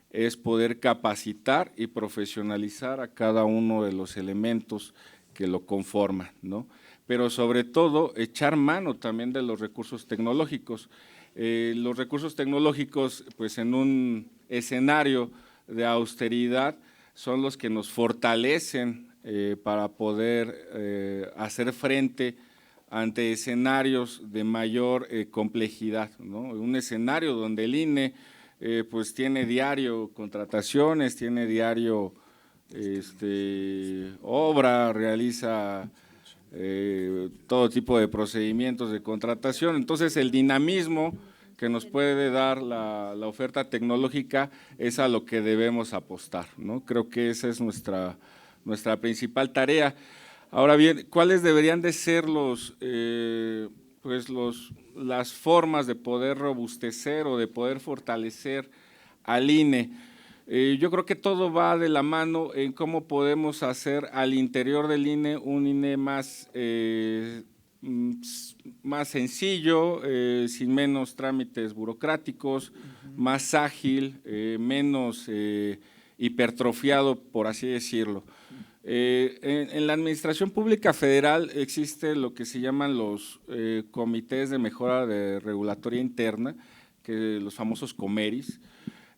es poder capacitar y profesionalizar a cada uno de los elementos que lo conforman, ¿no? Pero sobre todo echar mano también de los recursos tecnológicos. Los recursos tecnológicos, pues en un escenario de austeridad, son los que nos fortalecen para poder hacer frente ante escenarios de mayor complejidad, ¿no? Un escenario donde el INE pues tiene diario contrataciones, tiene diario obra, realiza todo tipo de procedimientos de contratación. Entonces el dinamismo que nos puede dar la oferta tecnológica es a lo que debemos apostar, ¿no? Creo que esa es nuestra principal tarea. Ahora bien, ¿cuáles deberían de ser las formas de poder robustecer o de poder fortalecer al INE? Yo creo que todo va de la mano en cómo podemos hacer al interior del INE un INE más sencillo, sin menos trámites burocráticos, más ágil, menos hipertrofiado, por así decirlo. En la Administración Pública Federal existe lo que se llaman los comités de mejora de regulatoria interna, los famosos comeris,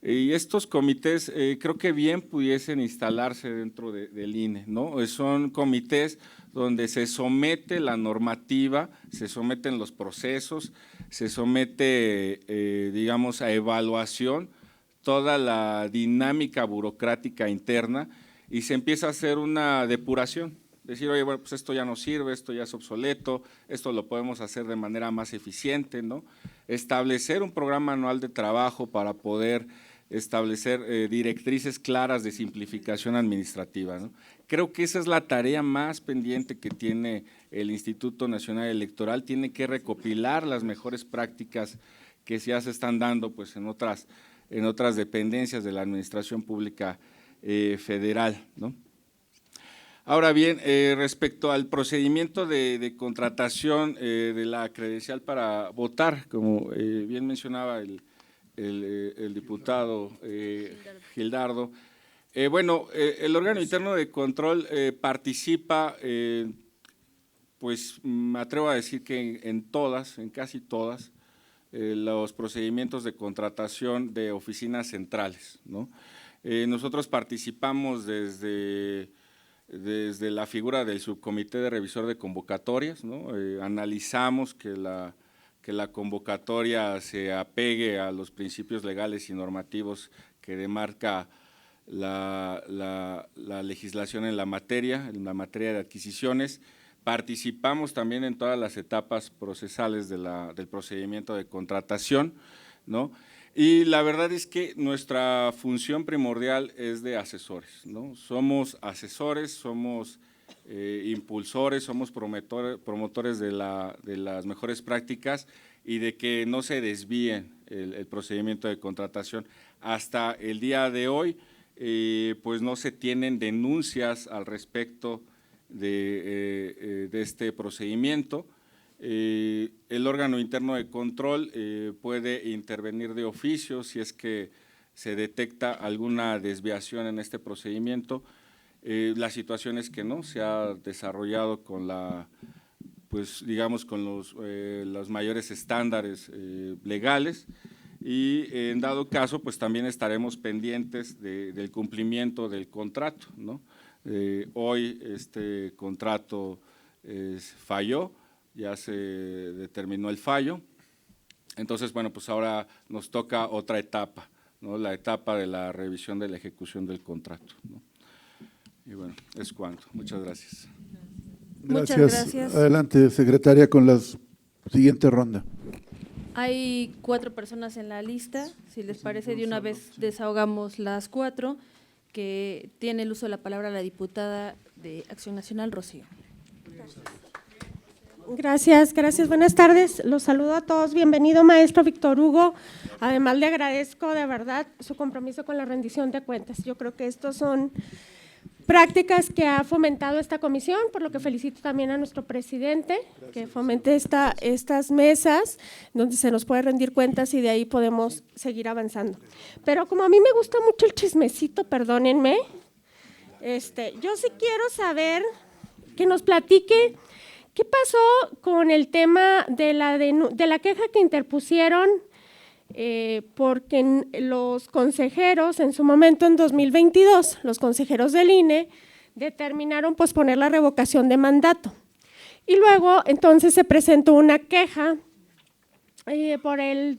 y estos comités creo que bien pudiesen instalarse dentro del INE, ¿no? Son comités donde se somete la normativa, se someten los procesos, se somete, digamos, a evaluación toda la dinámica burocrática interna y se empieza a hacer una depuración, decir, oye, bueno, pues esto ya no sirve, esto ya es obsoleto, esto lo podemos hacer de manera más eficiente, ¿no? Establecer un programa anual de trabajo para poder establecer directrices claras de simplificación administrativa, ¿no? Creo que esa es la tarea más pendiente que tiene el Instituto Nacional Electoral, tiene que recopilar las mejores prácticas que ya se están dando pues en otras en otras dependencias de la Administración Pública Federal, ¿no? Ahora bien, respecto al procedimiento de contratación de la credencial para votar, como bien mencionaba el diputado Gildardo, bueno, el órgano interno de control participa, pues me atrevo a decir que en casi todas, los procedimientos de contratación de oficinas centrales, ¿no? Nosotros participamos desde la figura del subcomité de revisor de convocatorias, ¿no? Analizamos que la convocatoria se apegue a los principios legales y normativos que demarca la legislación en la materia de adquisiciones. Participamos también en todas las etapas procesales del procedimiento de contratación, ¿no? Y la verdad es que nuestra función primordial es de asesores, ¿no? Somos asesores, somos impulsores, somos promotores de las mejores prácticas y de que no se desvíen el procedimiento de contratación. Hasta el día de hoy, pues no se tienen denuncias al respecto de este procedimiento. El órgano interno de control puede intervenir de oficio si es que se detecta alguna desviación en este procedimiento. La situación es que no se ha desarrollado con pues digamos con los mayores estándares legales, y en dado caso pues también estaremos pendientes del cumplimiento del contrato, ¿no? Hoy este contrato falló, ya se determinó el fallo, entonces bueno, pues ahora nos toca otra etapa, ¿no? La etapa de la revisión de la ejecución del contrato, ¿no? Y bueno, es cuanto. Muchas gracias. Muchas gracias. Adelante, secretaria, con la siguiente ronda. Hay 4 personas en la lista, si les parece de una vez desahogamos las 4, que tiene el uso de la palabra la diputada de Acción Nacional, Rocío. Gracias, buenas tardes, los saludo a todos, bienvenido maestro Víctor Hugo, además le agradezco de verdad su compromiso con la rendición de cuentas. Yo creo que estos son prácticas que ha fomentado esta comisión, por lo que felicito también a nuestro presidente, que fomente estas mesas donde se nos puede rendir cuentas y de ahí podemos seguir avanzando. Pero como a mí me gusta mucho el chismecito, perdónenme, yo sí quiero saber que nos platique qué pasó con el tema de la queja que interpusieron porque los consejeros en su momento en 2022, los consejeros del INE determinaron posponer la revocación de mandato y luego entonces se presentó una queja por el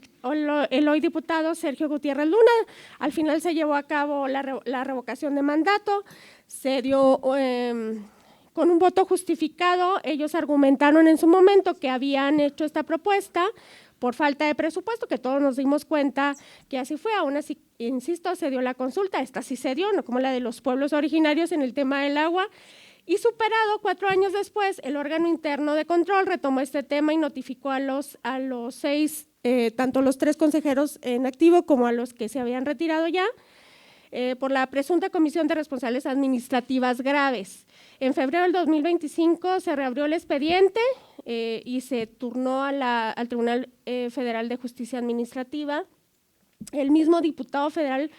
hoy diputado Sergio Gutiérrez Luna. Al final se llevó a cabo la revocación de mandato, se dio con un voto justificado. Ellos argumentaron en su momento que habían hecho esta propuesta por falta de presupuesto, que todos nos dimos cuenta que así fue. Aún así, insisto, se dio la consulta, esta sí se dio, no como la de los pueblos originarios en el tema del agua, y superado 4 años después, el órgano interno de control retomó este tema y notificó a los 6, tanto los 3 consejeros en activo como a los que se habían retirado ya, por la presunta comisión de responsables administrativas graves. En febrero del 2025 se reabrió el expediente y se turnó al Tribunal Federal de Justicia Administrativa. El mismo diputado federal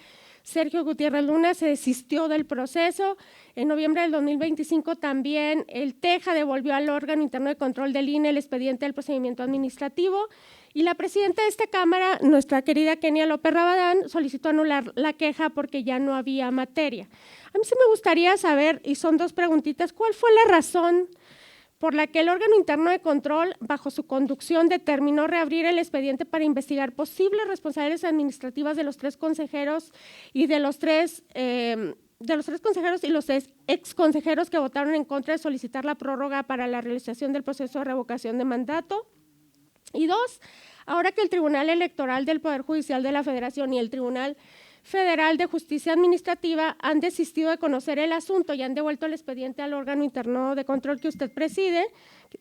Sergio Gutiérrez Luna se desistió del proceso. En noviembre del 2025 también el TEJA devolvió al órgano interno de control del INE el expediente del procedimiento administrativo y la presidenta de esta Cámara, nuestra querida Kenia López Rabadán, solicitó anular la queja porque ya no había materia. A mí sí me gustaría saber, y son 2 preguntitas, ¿cuál fue la razón por la que el órgano interno de control, bajo su conducción, determinó reabrir el expediente para investigar posibles responsabilidades administrativas de los 3 consejeros y de los 3 consejeros y los ex consejeros que votaron en contra de solicitar la prórroga para la realización del proceso de revocación de mandato? Y 2, ahora que el Tribunal Electoral del Poder Judicial de la Federación y el Tribunal Federal de Justicia Administrativa han desistido de conocer el asunto y han devuelto el expediente al órgano interno de control que usted preside,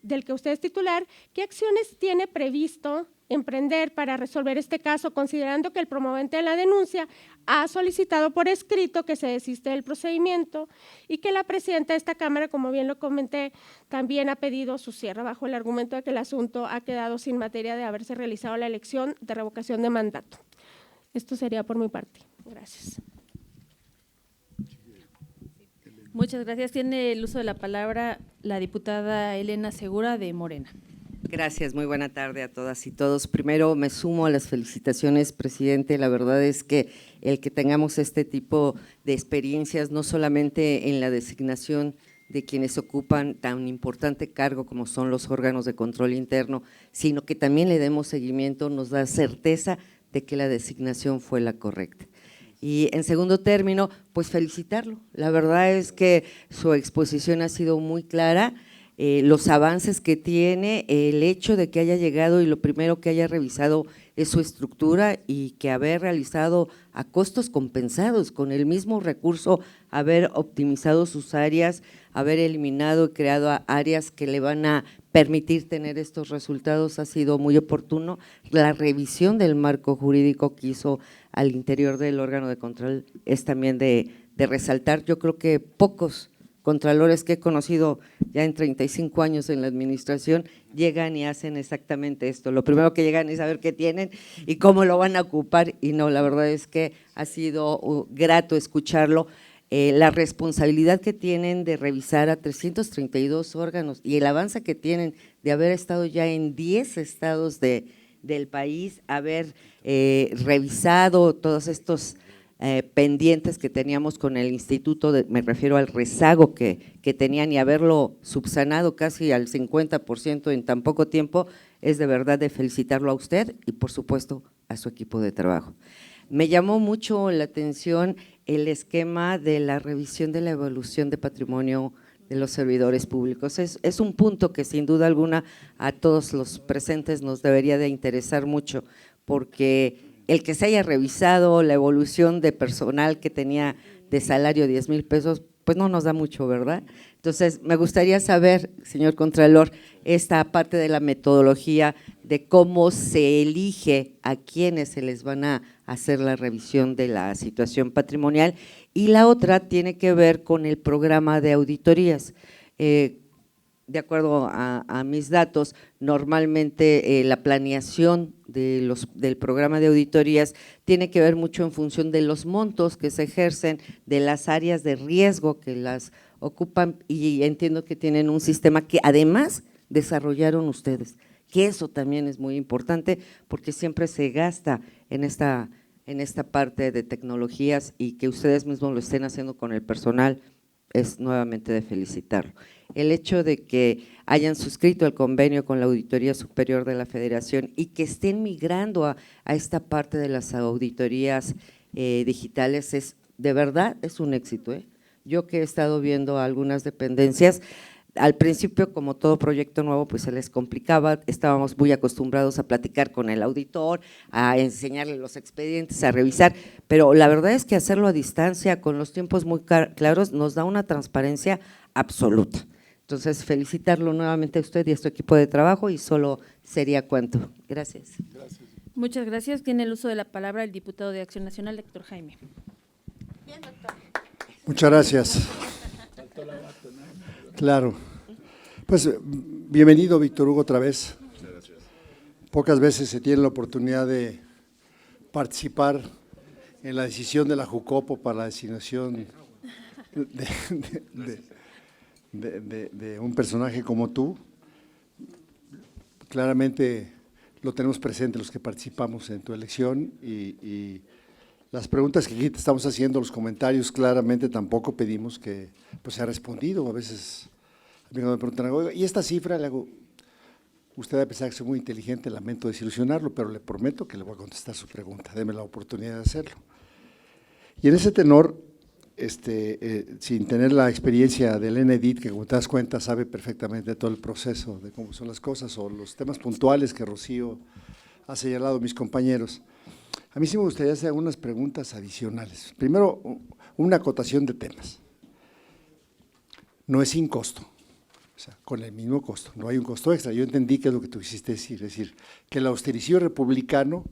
del que usted es titular. ¿Qué acciones tiene previsto emprender para resolver este caso, considerando que el promovente de la denuncia ha solicitado por escrito que se desiste del procedimiento y que la presidenta de esta Cámara, como bien lo comenté, también ha pedido su cierre bajo el argumento de que el asunto ha quedado sin materia de haberse realizado la elección de revocación de mandato? Esto sería por mi parte. Gracias. Muchas gracias. Tiene el uso de la palabra la diputada Elena Segura de Morena. Gracias, muy buena tarde a todas y todos. Primero me sumo a las felicitaciones, presidente. La verdad es que el que tengamos este tipo de experiencias, no solamente en la designación de quienes ocupan tan importante cargo como son los órganos de control interno, sino que también le demos seguimiento, nos da certeza de que la designación fue la correcta. Y en segundo término, pues felicitarlo. La verdad es que su exposición ha sido muy clara, los avances que tiene, el hecho de que haya llegado y lo primero que haya revisado es su estructura y que haber realizado a costos compensados con el mismo recurso, haber optimizado sus áreas, haber eliminado y creado áreas que le van a permitir tener estos resultados ha sido muy oportuno. La revisión del marco jurídico que hizo al interior del órgano de control es también de resaltar. Yo creo que pocos contralores que he conocido ya en 35 años en la administración llegan y hacen exactamente esto. Lo primero que llegan es saber qué tienen y cómo lo van a ocupar, y no, la verdad es que ha sido grato escucharlo. La responsabilidad que tienen de revisar a 332 órganos y el avance que tienen de haber estado ya en 10 estados del país, haber revisado todos estos pendientes que teníamos con el instituto, me refiero al rezago que tenían y haberlo subsanado casi al 50% en tan poco tiempo, es de verdad de felicitarlo a usted y por supuesto a su equipo de trabajo. Me llamó mucho la atención el esquema de la revisión de la evolución de patrimonio de los servidores públicos. Es un punto que sin duda alguna a todos los presentes nos debería de interesar mucho, porque el que se haya revisado la evolución de personal que tenía de salario 10,000 pesos, pues no nos da mucho, ¿verdad? Entonces, me gustaría saber, señor Contralor, esta parte de la metodología de cómo se elige a quienes se les van a hacer la revisión de la situación patrimonial, y la otra tiene que ver con el programa de auditorías. De acuerdo a mis datos, normalmente la planeación del programa de auditorías tiene que ver mucho en función de los montos que se ejercen, de las áreas de riesgo que las ocupan, y entiendo que tienen un sistema que además desarrollaron ustedes, que eso también es muy importante porque siempre se gasta en esta parte de tecnologías, y que ustedes mismos lo estén haciendo con el personal es nuevamente de felicitarlo. El hecho de que hayan suscrito el convenio con la Auditoría Superior de la Federación y que estén migrando a esta parte de las auditorías digitales es de verdad es un éxito. Yo que he estado viendo algunas dependencias, al principio, como todo proyecto nuevo, pues se les complicaba, estábamos muy acostumbrados a platicar con el auditor, a enseñarle los expedientes, a revisar, pero la verdad es que hacerlo a distancia, con los tiempos muy claros, nos da una transparencia absoluta. Entonces, felicitarlo nuevamente a usted y a su equipo de trabajo, y solo sería cuanto. Gracias. Muchas gracias. Tiene el uso de la palabra el diputado de Acción Nacional, Héctor Jaime. Bien, doctor. Muchas gracias. Claro. Pues bienvenido, Víctor Hugo, otra vez. Muchas gracias. Pocas veces se tiene la oportunidad de participar en la decisión de la Jucopo para la designación de un personaje como tú. Claramente lo tenemos presente los que participamos en tu elección, y las preguntas que aquí te estamos haciendo, los comentarios, claramente tampoco pedimos que pues sea respondido. A veces me preguntan, oiga, ¿y esta cifra? Le hago, usted a pesar que soy muy inteligente, lamento desilusionarlo, pero le prometo que le voy a contestar su pregunta, deme la oportunidad de hacerlo. Y en ese tenor, sin tener la experiencia del ENEDIT, que como te das cuenta sabe perfectamente todo el proceso de cómo son las cosas, o los temas puntuales que Rocío ha señalado mis compañeros, A mí sí me gustaría hacer algunas preguntas adicionales. Primero, una acotación de temas. No es sin costo, o sea, con el mismo costo, no hay un costo extra. Yo entendí que es lo que tú quisiste decir, es decir, que el austericidio republicano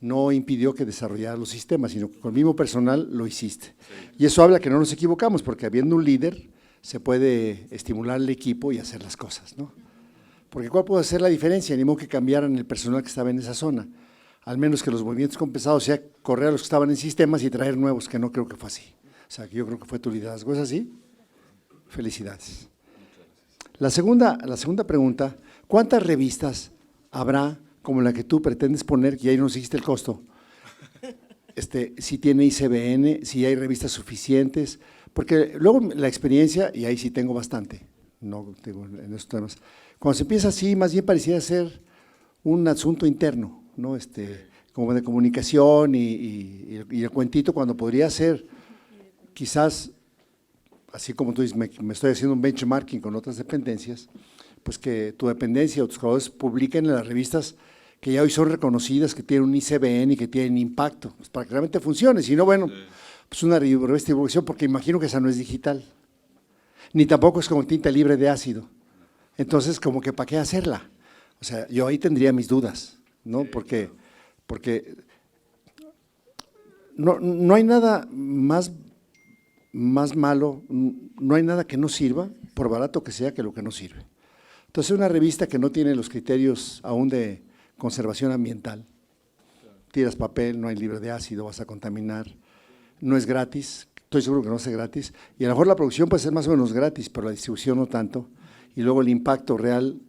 no impidió que desarrollara los sistemas, sino que con el mismo personal lo hiciste. Y eso habla que no nos equivocamos, porque habiendo un líder se puede estimular al equipo y hacer las cosas, ¿no? Porque ¿cuál puede ser la diferencia? Ni modo que cambiaran el personal que estaba en esa zona, al menos que los movimientos compensados sea correr a los que estaban en sistemas y traer nuevos, que no creo que fue así. O sea, que yo creo que fue tu liderazgo, ¿es así? Felicidades. La segunda pregunta, ¿cuántas revistas habrá como la que tú pretendes poner, que ahí nos dijiste el costo? Si tiene ICBN, si hay revistas suficientes, porque luego la experiencia, y ahí sí tengo bastante, no tengo en estos temas, cuando se empieza así, más bien pareciera ser un asunto interno, ¿no? Como de comunicación y el cuentito, cuando podría ser quizás, así como tú dices, me estoy haciendo un benchmarking con otras dependencias, pues que tu dependencia o tus colaboradores publiquen en las revistas que ya hoy son reconocidas, que tienen un ICBN y que tienen impacto, pues para que realmente funcione. Si no, bueno, pues una revista de divulgación, porque imagino que esa no es digital, ni tampoco es como tinta libre de ácido. Entonces, como que ¿para qué hacerla? O sea, yo ahí tendría mis dudas, ¿no? Porque no hay nada más malo, no hay nada que no sirva, por barato que sea, que lo que no sirve. Entonces, una revista que no tiene los criterios aún de conservación ambiental, tiras papel, no hay libre de ácido, vas a contaminar, no es gratis, estoy seguro que no es gratis, y a lo mejor la producción puede ser más o menos gratis, pero la distribución no tanto, y luego el impacto real,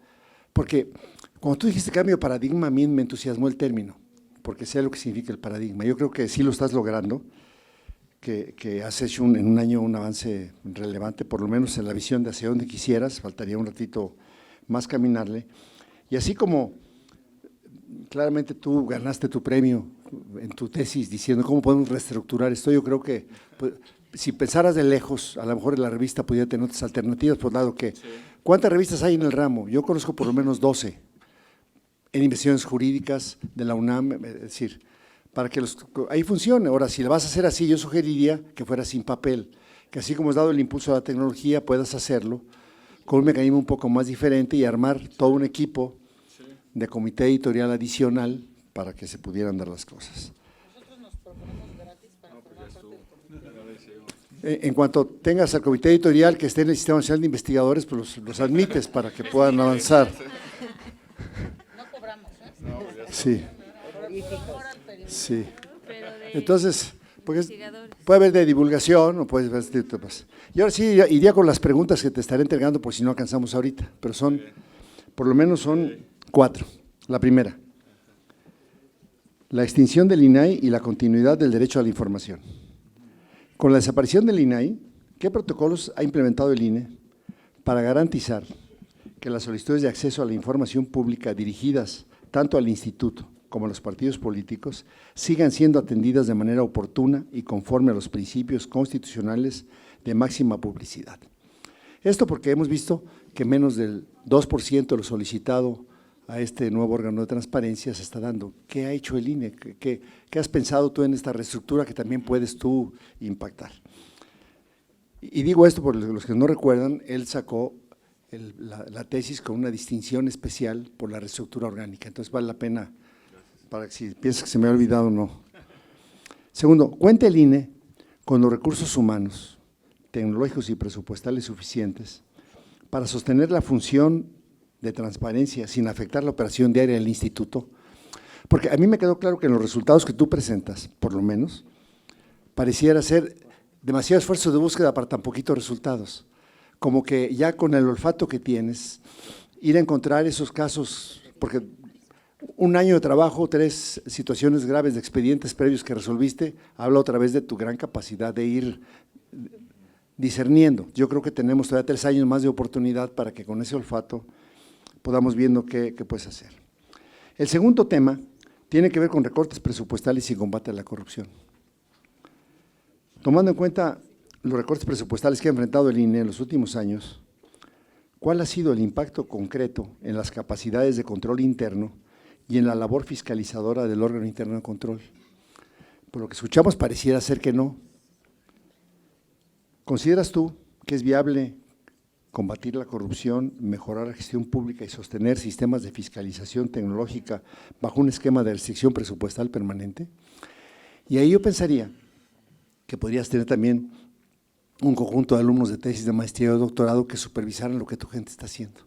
porque cuando tú dijiste cambio de paradigma, a mí me entusiasmó el término, porque sé lo que significa el paradigma. Yo creo que sí lo estás logrando, que has hecho en un año un avance relevante, por lo menos en la visión de hacia donde quisieras, faltaría un ratito más caminarle, y así como claramente tú ganaste tu premio en tu tesis diciendo cómo podemos reestructurar esto, yo creo que pues, si pensaras de lejos, a lo mejor la revista pudiera tener otras alternativas, por lado que, ¿cuántas revistas hay en el ramo? Yo conozco por lo menos 12, en investigaciones jurídicas de la UNAM, es decir, para que ahí funcione. Ahora, si la vas a hacer así, yo sugeriría que fuera sin papel, que así como has dado el impulso a la tecnología, puedas hacerlo con un mecanismo un poco más diferente y armar todo un equipo de comité editorial adicional para que se pudieran dar las cosas. Nosotros nos proponemos gratis para formar parte del en cuanto tengas al comité editorial que esté en el Sistema Nacional de Investigadores, pues los admites para que puedan avanzar. No cobramos, ¿eh? Sí. Sí. Entonces, porque puede haber de divulgación o puede haber de temas. Y ahora sí iría con las preguntas que te estaré entregando por si no alcanzamos ahorita, pero son, por lo menos son 4. La primera, la extinción del INAI y la continuidad del derecho a la información. Con la desaparición del INAI, ¿qué protocolos ha implementado el INE para garantizar que las solicitudes de acceso a la información pública dirigidas tanto al instituto como a los partidos políticos sigan siendo atendidas de manera oportuna y conforme a los principios constitucionales de máxima publicidad? Esto porque hemos visto que menos del 2% de lo solicitado a este nuevo órgano de transparencia se está dando. ¿Qué ha hecho el INE? ¿Qué has pensado tú en esta reestructura que también puedes tú impactar? Y digo esto por los que no recuerdan, él sacó la tesis con una distinción especial por la reestructura orgánica, entonces vale la pena para que si piensas que se me ha olvidado o no. Segundo, ¿cuenta el INE con los recursos humanos, tecnológicos y presupuestales suficientes para sostener la función de transparencia sin afectar la operación diaria del instituto? Porque a mí me quedó claro que en los resultados que tú presentas, por lo menos, pareciera ser demasiado esfuerzo de búsqueda para tan poquitos resultados, como que ya con el olfato que tienes, ir a encontrar esos casos, porque un año de trabajo, 3 situaciones graves de expedientes previos que resolviste, habla otra vez de tu gran capacidad de ir discerniendo. Yo creo que tenemos todavía 3 años más de oportunidad para que con ese olfato podamos viendo qué puedes hacer. El segundo tema tiene que ver con recortes presupuestales y combate a la corrupción. Tomando en cuenta los recortes presupuestales que ha enfrentado el INE en los últimos años, ¿cuál ha sido el impacto concreto en las capacidades de control interno y en la labor fiscalizadora del órgano interno de control. Por lo que escuchamos pareciera ser que no. ¿Consideras tú que es viable combatir la corrupción, mejorar la gestión pública y sostener sistemas de fiscalización tecnológica bajo un esquema de restricción presupuestal permanente? Y ahí yo pensaría que podrías tener también un conjunto de alumnos de tesis de maestría o doctorado que supervisaran lo que tu gente está haciendo.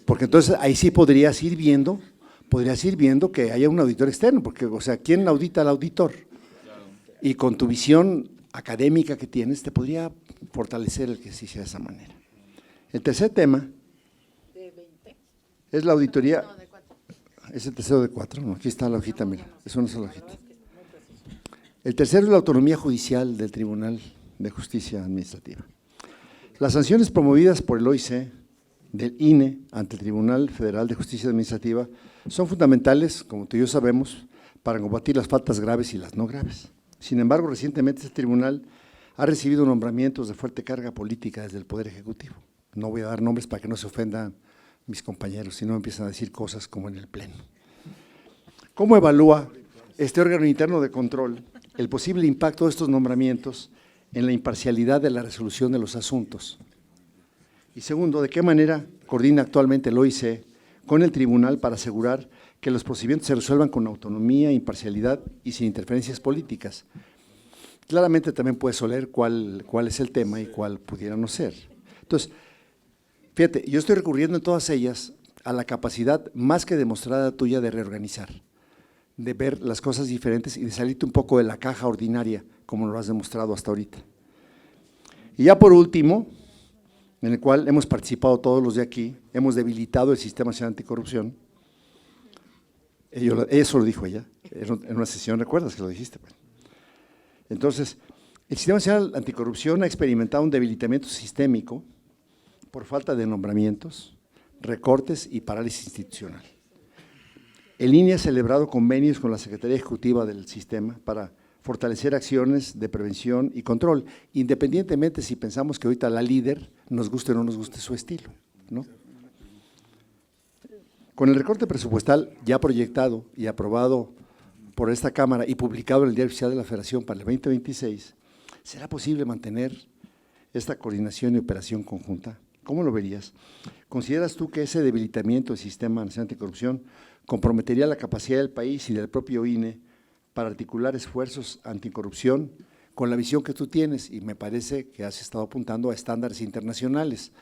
Porque entonces ahí sí podrías ir viendo que haya un auditor externo, porque, o sea, ¿quién audita al auditor? Y con tu visión académica que tienes, te podría fortalecer el que se hiciera de esa manera. El tercer tema es la auditoría. Es el tercero de 4, no, aquí está la hojita, mira, es una sola hojita. El tercero es la autonomía judicial del Tribunal de Justicia Administrativa. Las sanciones promovidas por el OIC del INE ante el Tribunal Federal de Justicia Administrativa son fundamentales, como tú y yo sabemos, para combatir las faltas graves y las no graves. Sin embargo, recientemente este tribunal ha recibido nombramientos de fuerte carga política desde el Poder Ejecutivo. No voy a dar nombres para que no se ofendan mis compañeros, si no empiezan a decir cosas como en el Pleno. ¿Cómo evalúa este órgano interno de control el posible impacto de estos nombramientos en la imparcialidad de la resolución de los asuntos? Y segundo, ¿de qué manera coordina actualmente el OIC con el tribunal para asegurar que los procedimientos se resuelvan con autonomía, imparcialidad y sin interferencias políticas? Claramente también puedes oler cuál es el tema y cuál pudiera no ser. Entonces, fíjate, yo estoy recurriendo en todas ellas a la capacidad más que demostrada tuya de reorganizar, de ver las cosas diferentes y de salirte un poco de la caja ordinaria, como lo has demostrado hasta ahorita. Y ya por último, en el cual hemos participado todos los de aquí, hemos debilitado el Sistema Nacional Anticorrupción. Eso lo dijo ella, en una sesión, ¿recuerdas que lo dijiste? Entonces, el Sistema Nacional Anticorrupción ha experimentado un debilitamiento sistémico por falta de nombramientos, recortes y parálisis institucional. El INE ha celebrado convenios con la Secretaría Ejecutiva del sistema para fortalecer acciones de prevención y control, independientemente si pensamos que ahorita la líder nos guste o no nos guste su estilo, ¿no? Con el recorte presupuestal ya proyectado y aprobado por esta Cámara y publicado en el Diario Oficial de la Federación para el 2026, ¿será posible mantener esta coordinación y operación conjunta? ¿Cómo lo verías? ¿Consideras tú que ese debilitamiento del Sistema Nacional Anticorrupción comprometería la capacidad del país y del propio INE para articular esfuerzos anticorrupción con la visión que tú tienes? Y me parece que has estado apuntando a estándares internacionales.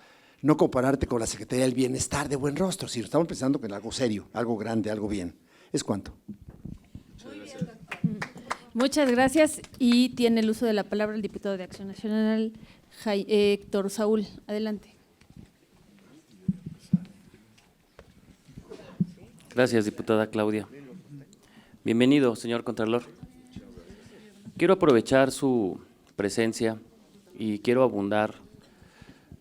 No compararte con la Secretaría del Bienestar de Buen Rostro, sino estamos pensando en algo serio, algo grande, algo bien. ¿Es cuánto? Muchas gracias. Y tiene el uso de la palabra el diputado de Acción Nacional, Héctor Saúl. Adelante. Gracias, diputada Claudia. Bienvenido, señor Contralor. Quiero aprovechar su presencia y quiero abundar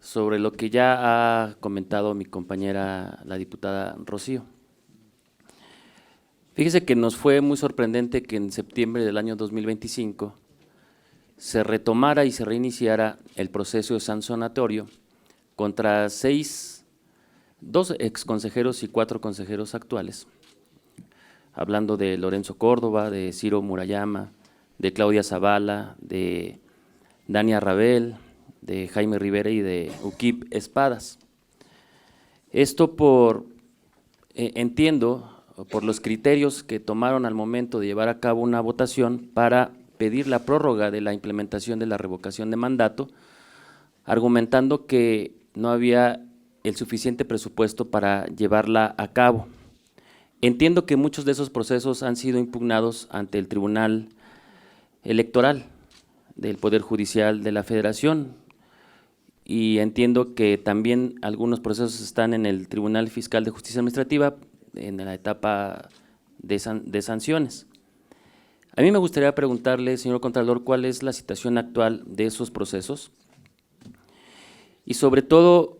sobre lo que ya ha comentado mi compañera, la diputada Rocío. Fíjese que nos fue muy sorprendente que en septiembre del año 2025 se retomara y se reiniciara el proceso de sancionatorio contra 2 exconsejeros y 4 consejeros actuales, hablando de Lorenzo Córdoba, de Ciro Murayama, de Claudia Zavala, de Dania Rabel, de Jaime Rivera y de Uquip Espadas. Esto entiendo, por los criterios que tomaron al momento de llevar a cabo una votación para pedir la prórroga de la implementación de la revocación de mandato, argumentando que no había el suficiente presupuesto para llevarla a cabo. Entiendo que muchos de esos procesos han sido impugnados ante el Tribunal Electoral del Poder Judicial de la Federación y entiendo que también algunos procesos están en el Tribunal Fiscal de Justicia Administrativa en la etapa de sanciones. A mí me gustaría preguntarle, señor Contralor, cuál es la situación actual de esos procesos y sobre todo,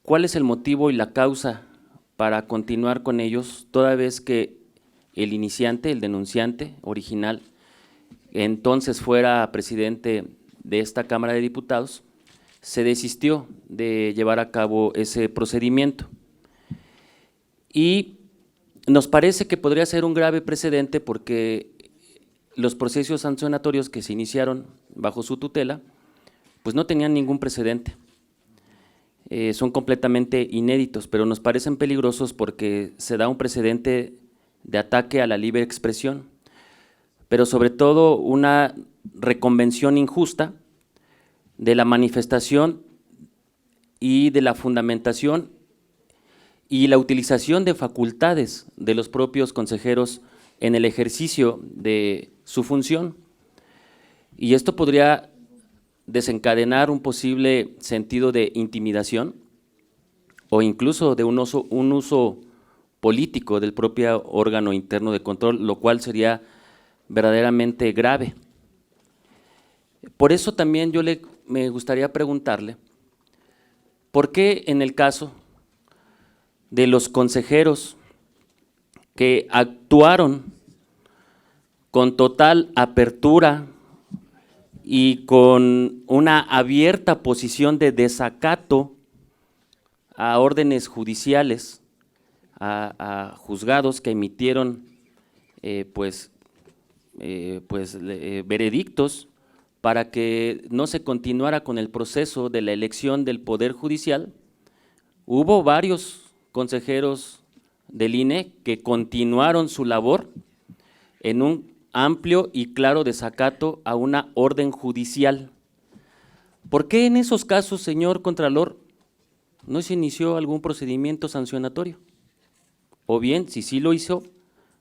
cuál es el motivo y la causa para continuar con ellos, toda vez que el iniciante, el denunciante original, entonces fuera presidente de esta Cámara de Diputados, se desistió de llevar a cabo ese procedimiento. Y nos parece que podría ser un grave precedente porque los procesos sancionatorios que se iniciaron bajo su tutela, pues no tenían ningún precedente. Son completamente inéditos, pero nos parecen peligrosos porque se da un precedente de ataque a la libre expresión, pero sobre todo una reconvención injusta de la manifestación y de la fundamentación y la utilización de facultades de los propios consejeros en el ejercicio de su función. Y esto podría desencadenar un posible sentido de intimidación o incluso de un uso político del propio órgano interno de control, lo cual sería verdaderamente grave. Por eso también me gustaría preguntarle, ¿por qué en el caso de los consejeros que actuaron con total apertura y con una abierta posición de desacato a órdenes judiciales, a juzgados que emitieron veredictos para que no se continuara con el proceso de la elección del Poder Judicial? Hubo varios consejeros del INE que continuaron su labor en un amplio y claro desacato a una orden judicial. ¿Por qué en esos casos, señor Contralor, no se inició algún procedimiento sancionatorio? O bien, si sí lo hizo,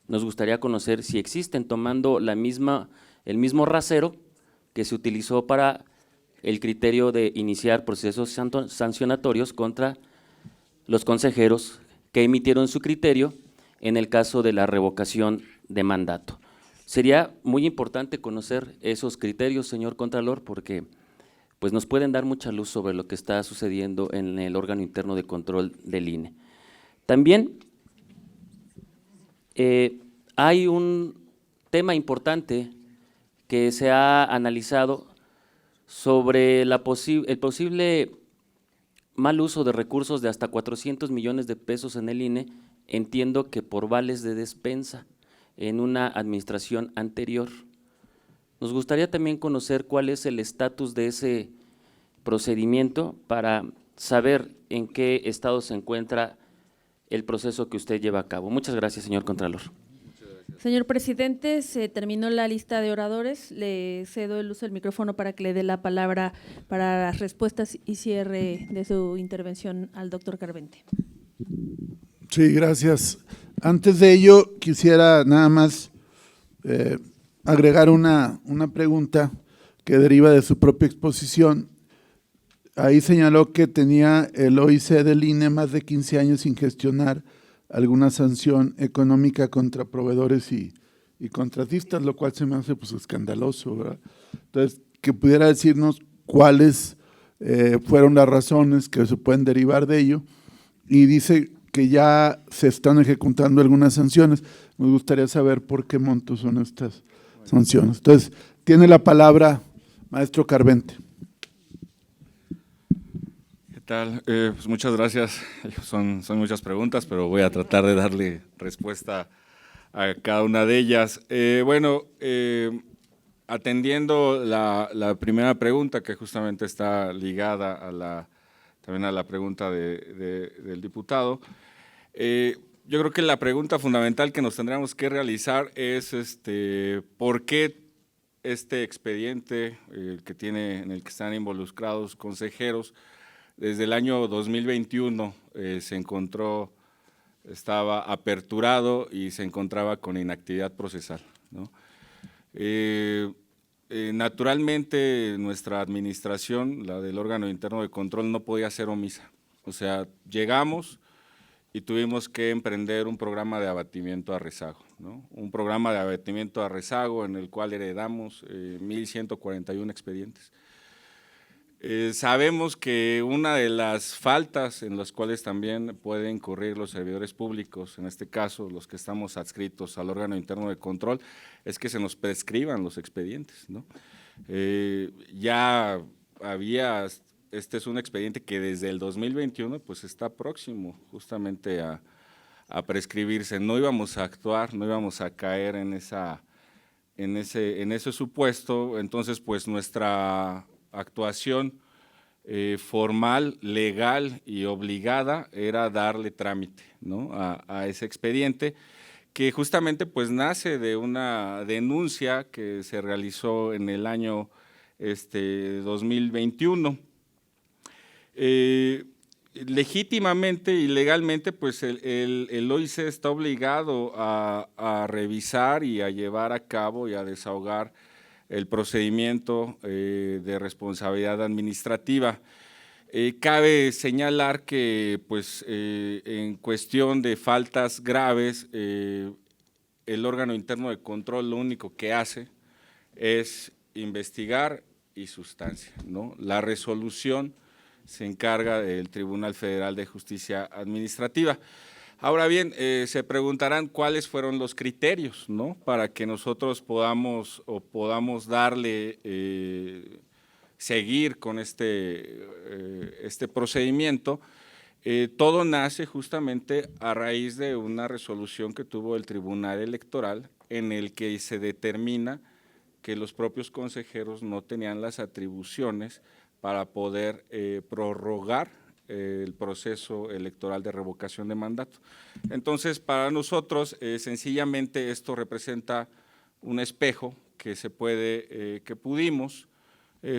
nos gustaría conocer si existen, tomando el mismo rasero que se utilizó para el criterio de iniciar procesos sancionatorios contra los consejeros que emitieron su criterio en el caso de la revocación de mandato. Sería muy importante conocer esos criterios, señor Contralor, porque pues nos pueden dar mucha luz sobre lo que está sucediendo en el órgano interno de control del INE. También hay un tema importante que se ha analizado sobre el posible mal uso de recursos de hasta 400 millones de pesos en el INE, entiendo que por vales de despensa en una administración anterior. Nos gustaría también conocer cuál es el estatus de ese procedimiento para saber en qué estado se encuentra el proceso que usted lleva a cabo. Muchas gracias, señor Contralor. Señor presidente, se terminó la lista de oradores. Le cedo el uso del micrófono para que le dé la palabra para las respuestas y cierre de su intervención al doctor Carvente. Sí, gracias. Antes de ello, quisiera nada más agregar una pregunta que deriva de su propia exposición. Ahí señaló que tenía el OIC del INE más de 15 años sin gestionar alguna sanción económica contra proveedores y contratistas, lo cual se me hace pues escandaloso, ¿verdad? Entonces, que pudiera decirnos cuáles fueron las razones que se pueden derivar de ello, y dice que ya se están ejecutando algunas sanciones. Me gustaría saber por qué monto son estas sanciones. Entonces, tiene la palabra maestro Carvente. ¿Qué tal? Pues muchas gracias. Son muchas preguntas, pero voy a tratar de darle respuesta a cada una de ellas. Atendiendo la primera pregunta, que justamente está ligada también a la pregunta del diputado, yo creo que la pregunta fundamental que nos tendríamos que realizar es ¿por qué este expediente en el que están involucrados consejeros desde el año 2021 estaba aperturado y se encontraba con inactividad procesal, ¿no? Naturalmente nuestra administración, la del órgano interno de control, no podía ser omisa. O sea, llegamos y tuvimos que emprender un programa de abatimiento a rezago, ¿no? Un programa de abatimiento a rezago en el cual heredamos 1,141 expedientes. Sabemos que una de las faltas en las cuales también pueden incurrir los servidores públicos, en este caso los que estamos adscritos al órgano interno de control, es que se nos prescriban los expedientes, ¿no? Ya había, este es un expediente que desde el 2021 pues está próximo justamente a prescribirse. No íbamos a actuar, no íbamos a caer en ese supuesto. Entonces, pues nuestra actuación formal, legal y obligada era darle trámite, ¿no?, a ese expediente, que justamente pues nace de una denuncia que se realizó en el año 2021. Legítimamente y legalmente, pues el OIC está obligado a revisar y a llevar a cabo y a desahogar el procedimiento de responsabilidad administrativa. Cabe señalar que pues, en cuestión de faltas graves, el órgano interno de control lo único que hace es investigar y sustancia, ¿no? La resolución se encarga del Tribunal Federal de Justicia Administrativa. Ahora bien, se preguntarán cuáles fueron los criterios, ¿no?, para que nosotros podamos darle, seguir con este procedimiento. Todo nace justamente a raíz de una resolución que tuvo el Tribunal Electoral, en el que se determina que los propios consejeros no tenían las atribuciones para poder prorrogar el proceso electoral de revocación de mandato. Entonces, para nosotros, sencillamente esto representa un espejo que que pudimos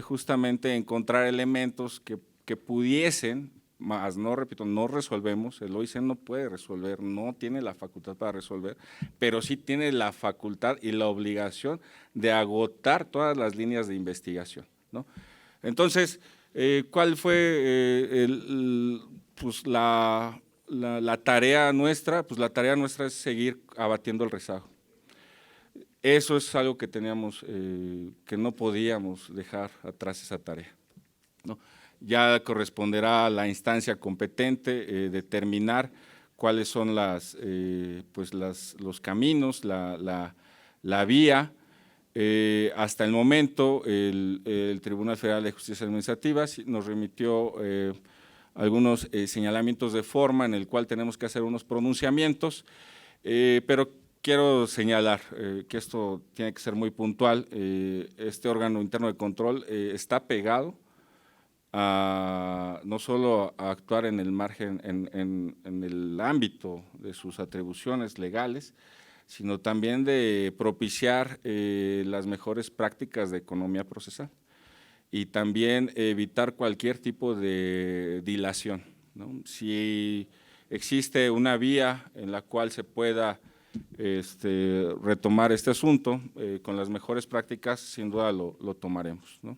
justamente encontrar elementos que pudiesen, más no, repito, no resolvemos, el OIC no puede resolver, no tiene la facultad para resolver, pero sí tiene la facultad y la obligación de agotar todas las líneas de investigación, ¿no? Entonces, ¿cuál fue pues la tarea nuestra? Pues la tarea nuestra es seguir abatiendo el rezago. Eso es algo que teníamos, que no podíamos dejar atrás esa tarea, ¿no? Ya corresponderá a la instancia competente determinar cuáles son los caminos, la vía. Hasta el momento, el Tribunal Federal de Justicia Administrativa nos remitió algunos señalamientos de forma en el cual tenemos que hacer unos pronunciamientos, pero quiero señalar que esto tiene que ser muy puntual. Este órgano interno de control está pegado no solo a actuar en el margen, en el ámbito de sus atribuciones legales, sino también de propiciar las mejores prácticas de economía procesal y también evitar cualquier tipo de dilación, ¿no? Si existe una vía en la cual se pueda retomar este asunto con las mejores prácticas, sin duda lo tomaremos, ¿no?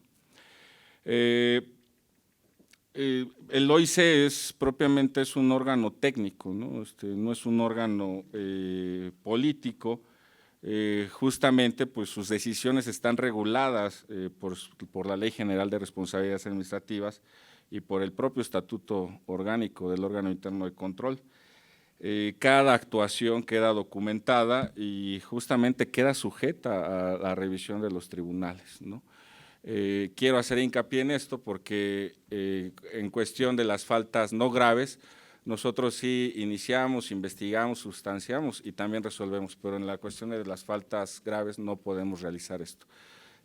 El OIC propiamente es un órgano técnico, ¿no? No es un órgano político. Justamente pues sus decisiones están reguladas por la Ley General de Responsabilidades Administrativas y por el propio estatuto orgánico del órgano interno de control. Cada actuación queda documentada y justamente queda sujeta a la revisión de los tribunales, ¿no? Quiero hacer hincapié en esto porque en cuestión de las faltas no graves, nosotros sí iniciamos, investigamos, sustanciamos y también resolvemos, pero en la cuestión de las faltas graves no podemos realizar esto.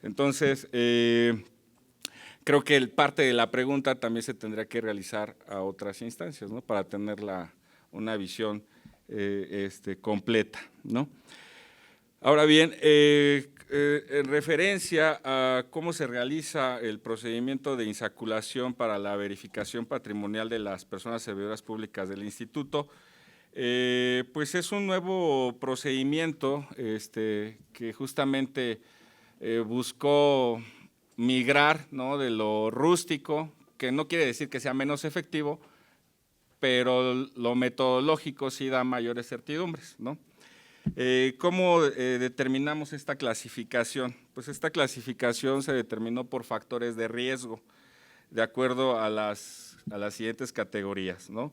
Entonces, creo que parte de la pregunta también se tendría que realizar a otras instancias, ¿no?, para tener una visión completa, ¿no? Ahora bien, en referencia a cómo se realiza el procedimiento de insaculación para la verificación patrimonial de las personas servidoras públicas del instituto, pues es un nuevo procedimiento que justamente buscó migrar, ¿no?, de lo rústico, que no quiere decir que sea menos efectivo, pero lo metodológico sí da mayores certidumbres, ¿no? ¿Cómo determinamos esta clasificación? Pues esta clasificación se determinó por factores de riesgo, de acuerdo a las siguientes categorías, ¿no?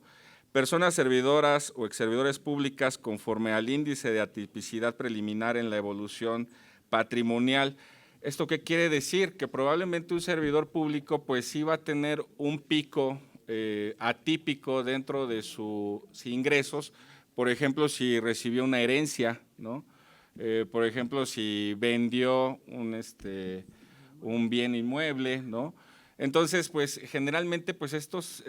Personas servidoras o exservidores públicas conforme al índice de atipicidad preliminar en la evolución patrimonial. ¿Esto qué quiere decir? Que probablemente un servidor público pues iba a tener un pico atípico dentro de sus ingresos, por ejemplo, si recibió una herencia, ¿no? Por ejemplo, si vendió un bien inmueble, ¿no? Entonces, pues generalmente, pues estas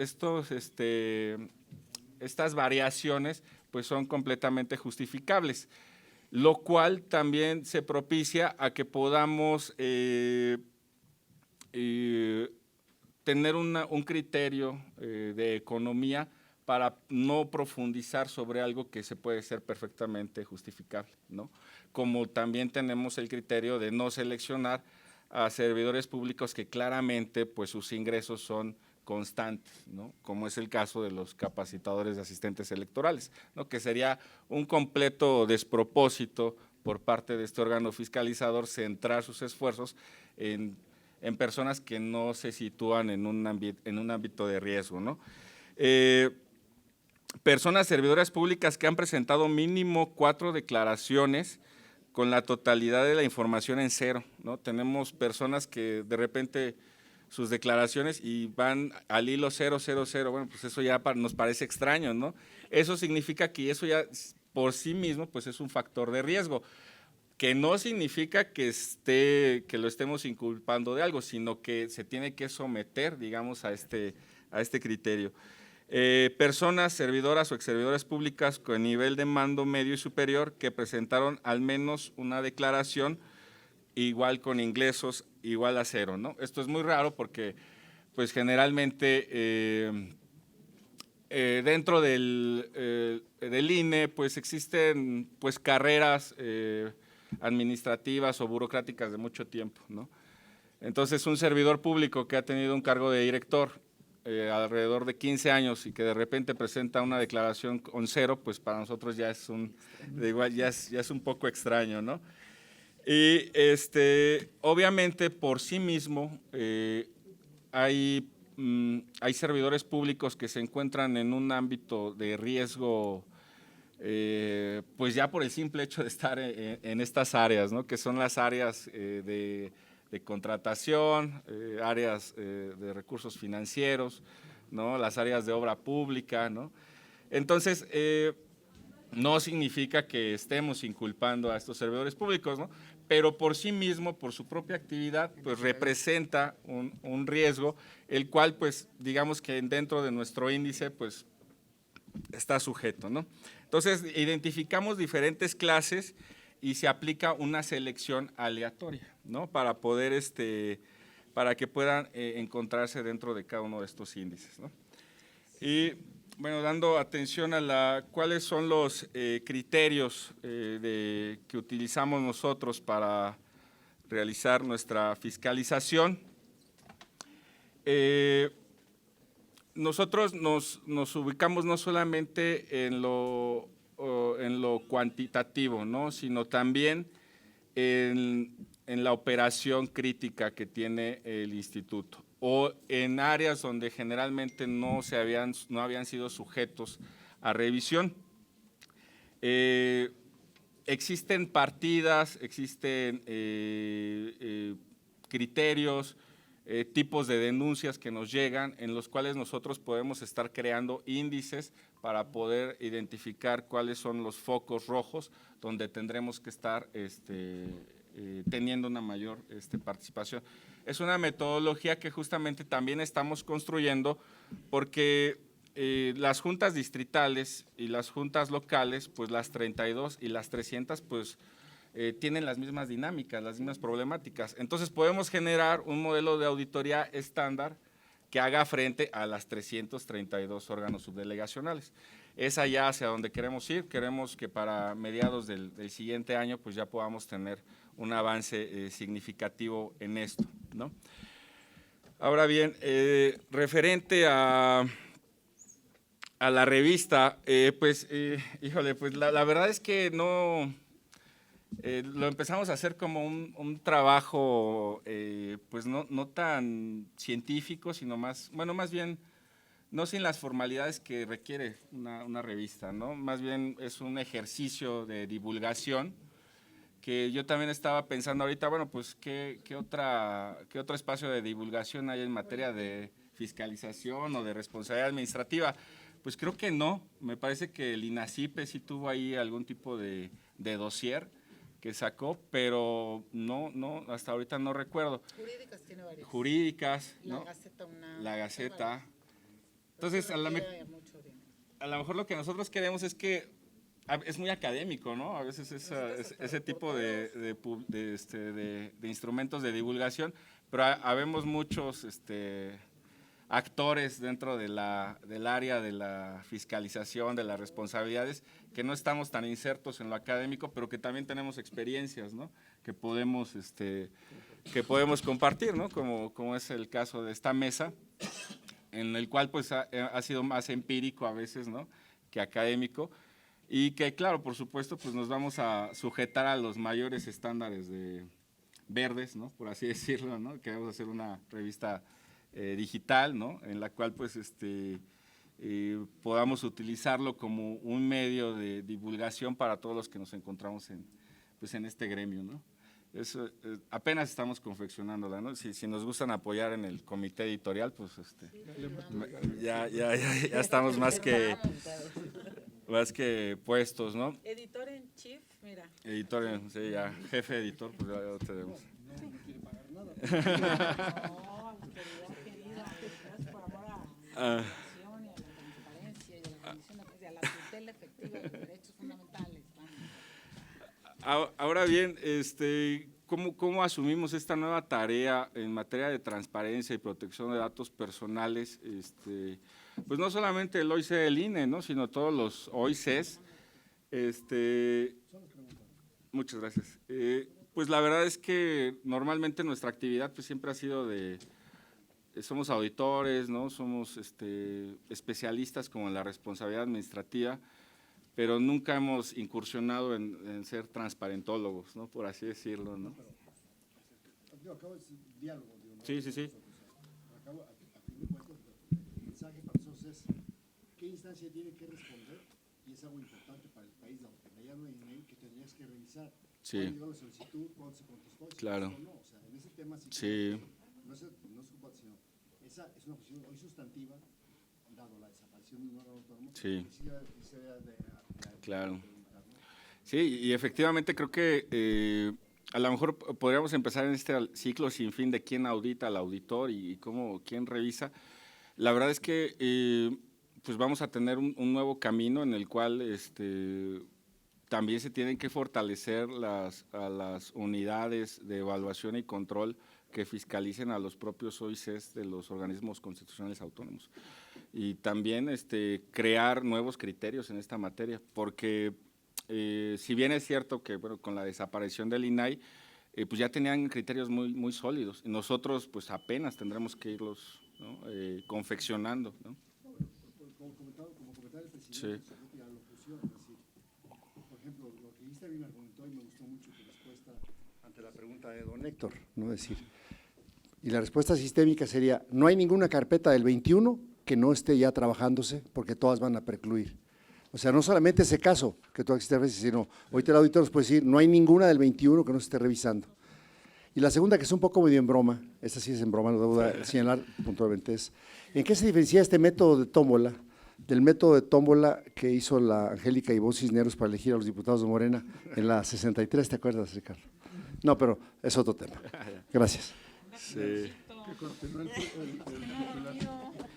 variaciones, pues son completamente justificables, lo cual también se propicia a que podamos tener un criterio de economía para no profundizar sobre algo que se puede ser perfectamente justificable, ¿no? Como también tenemos el criterio de no seleccionar a servidores públicos que claramente pues sus ingresos son constantes, ¿no? Como es el caso de los capacitadores de asistentes electorales, ¿no? Que sería un completo despropósito por parte de este órgano fiscalizador centrar sus esfuerzos en personas que no se sitúan en un ámbito de riesgo, ¿no? Personas servidoras públicas que han presentado mínimo 4 declaraciones con la totalidad de la información en cero, ¿no? Tenemos personas que de repente sus declaraciones y van al hilo 000, bueno, pues eso ya nos parece extraño, ¿no? Eso significa que eso ya por sí mismo pues es un factor de riesgo, que no significa que lo estemos inculpando de algo, sino que se tiene que someter, digamos, a este criterio. Personas servidoras o exservidoras públicas con nivel de mando medio y superior que presentaron al menos una declaración igual con ingresos igual a 0, ¿no? Esto es muy raro porque pues generalmente dentro del INE pues existen pues carreras administrativas o burocráticas de mucho tiempo, ¿no? Entonces un servidor público que ha tenido un cargo de director alrededor de 15 años y que de repente presenta una declaración con 0, pues para nosotros ya es ya es un poco extraño, ¿no? Y obviamente por sí mismo hay servidores públicos que se encuentran en un ámbito de riesgo, pues ya por el simple hecho de estar en estas áreas, ¿no? Que son las áreas de contratación, áreas de recursos financieros, ¿no? Las áreas de obra pública, ¿no? Entonces, no significa que estemos inculpando a estos servidores públicos, ¿no? Pero por sí mismo, por su propia actividad, pues representa un riesgo, el cual, pues, digamos que dentro de nuestro índice, pues, está sujeto, ¿no? Entonces, identificamos diferentes clases y se aplica una selección aleatoria, ¿no? Para poder, para que puedan encontrarse dentro de cada uno de estos índices, ¿no? Y, bueno, dando atención a cuáles son los criterios que utilizamos nosotros para realizar nuestra fiscalización. Nosotros nos ubicamos no solamente en lo cuantitativo, ¿no? Sino también en la operación crítica que tiene el instituto, o en áreas donde generalmente no habían sido sujetos a revisión. Existen partidas, existen criterios, tipos de denuncias que nos llegan, en los cuales nosotros podemos estar creando índices para poder identificar cuáles son los focos rojos donde tendremos que estar teniendo una mayor participación. Es una metodología que justamente también estamos construyendo porque las juntas distritales y las juntas locales, pues las 32 y las 300, pues tienen las mismas dinámicas, las mismas problemáticas. Entonces podemos generar un modelo de auditoría estándar que haga frente a las 332 órganos subdelegacionales. Es allá hacia donde queremos ir. Queremos que para mediados del siguiente año pues ya podamos tener un avance significativo en esto, ¿no? Ahora bien, referente a la revista, híjole, pues la verdad es que no, lo empezamos a hacer como un trabajo, pues no tan científico, sino más bien, no sin las formalidades que requiere una revista, ¿no? Más bien es un ejercicio de divulgación, que yo también estaba pensando ahorita, bueno, pues qué otro espacio de divulgación hay en materia de fiscalización o de responsabilidad administrativa. Pues creo que no, me parece que el INACIPE sí tuvo ahí algún tipo de dossier que sacó, pero no, hasta ahorita no recuerdo. Jurídicas tiene varias. Jurídicas, La ¿no? Gaceta UNAM. La Gaceta. Entonces, a lo mejor lo que nosotros queremos es que es muy académico, ¿no? A veces ese tipo de instrumentos de divulgación, pero habemos muchos actores dentro del área de la fiscalización, de las responsabilidades, que no estamos tan insertos en lo académico, pero que también tenemos experiencias, ¿no? Que podemos compartir, ¿no? Como es el caso de esta mesa, en el cual pues ha sido más empírico a veces, ¿no? Que académico, y que claro, por supuesto, pues nos vamos a sujetar a los mayores estándares verdes, ¿no? Por así decirlo, ¿no? Queremos hacer una revista digital, ¿no? En la cual pues podamos utilizarlo como un medio de divulgación para todos los que nos encontramos en este gremio, ¿no? Eso, apenas estamos confeccionándola, ¿no? Si nos gustan apoyar en el comité editorial, pues ya estamos más que puestos, ¿no? Editor en chief, mira. Editor, sí, ya, jefe editor, pues ya lo tenemos. No quiere pagar nada. Por amor a la educación y a la transparencia y a la condición a la tutela efectiva de los derechos fundamentales. Ahora bien, ¿cómo asumimos esta nueva tarea en materia de transparencia y protección de datos personales? Pues no solamente el OIC del INE, ¿no? Sino todos los OICs. Muchas gracias. Pues la verdad es que normalmente nuestra actividad pues siempre ha sido somos auditores, ¿no? Somos especialistas como en la responsabilidad administrativa, pero nunca hemos incursionado en ser transparentólogos, ¿no? Por así decirlo, ¿no? Acabo de diálogo. Sí. A fin de cuentas, el mensaje para nosotros es qué instancia tiene que responder, y es algo importante para el país, aunque ya no hay email, que tendrías que revisar. Sí. ¿Cuándo llegó la solicitud? ¿Cuándo se contestó? Claro. No, o sea, en ese tema sí. No es culpable, sino esa es una posición hoy sustantiva, dado la desaparición de un órgano autónomo. Sí. Claro. ¿no? Sí, y efectivamente creo que a lo mejor podríamos empezar en este ciclo sin fin de quién audita al auditor y quién revisa. La verdad es que pues vamos a tener un nuevo camino en el cual también se tienen que fortalecer a las unidades de evaluación y control que fiscalicen a los propios OICs de los organismos constitucionales autónomos. Y también crear nuevos criterios en esta materia, porque si bien es cierto que bueno, con la desaparición del INAI, pues ya tenían criterios muy sólidos, y nosotros pues apenas tendremos que irlos, ¿no? Confeccionando, ¿no? Como comentaba el presidente, sí. La locución, es decir, por ejemplo, lo que Ista me argumentó y me gustó mucho tu respuesta ante la pregunta de don Héctor, ¿no? Es decir, y la respuesta sistémica sería, no hay ninguna carpeta del 21 que no esté ya trabajándose, porque todas van a precluir. O sea, no solamente ese caso que tú existes, sino ahorita el auditor nos puede decir, no hay ninguna del 21 que no se esté revisando. Y la segunda, que es un poco medio en broma, esta sí es en broma, no debo señalar puntualmente, es, ¿en qué se diferencia este método de tómbola del método de tómbola que hizo la Angélica Ivonne Cisneros para elegir a los diputados de Morena en la 63, ¿te acuerdas, Ricardo? No, pero es otro tema. Gracias. Sí. Que continúe el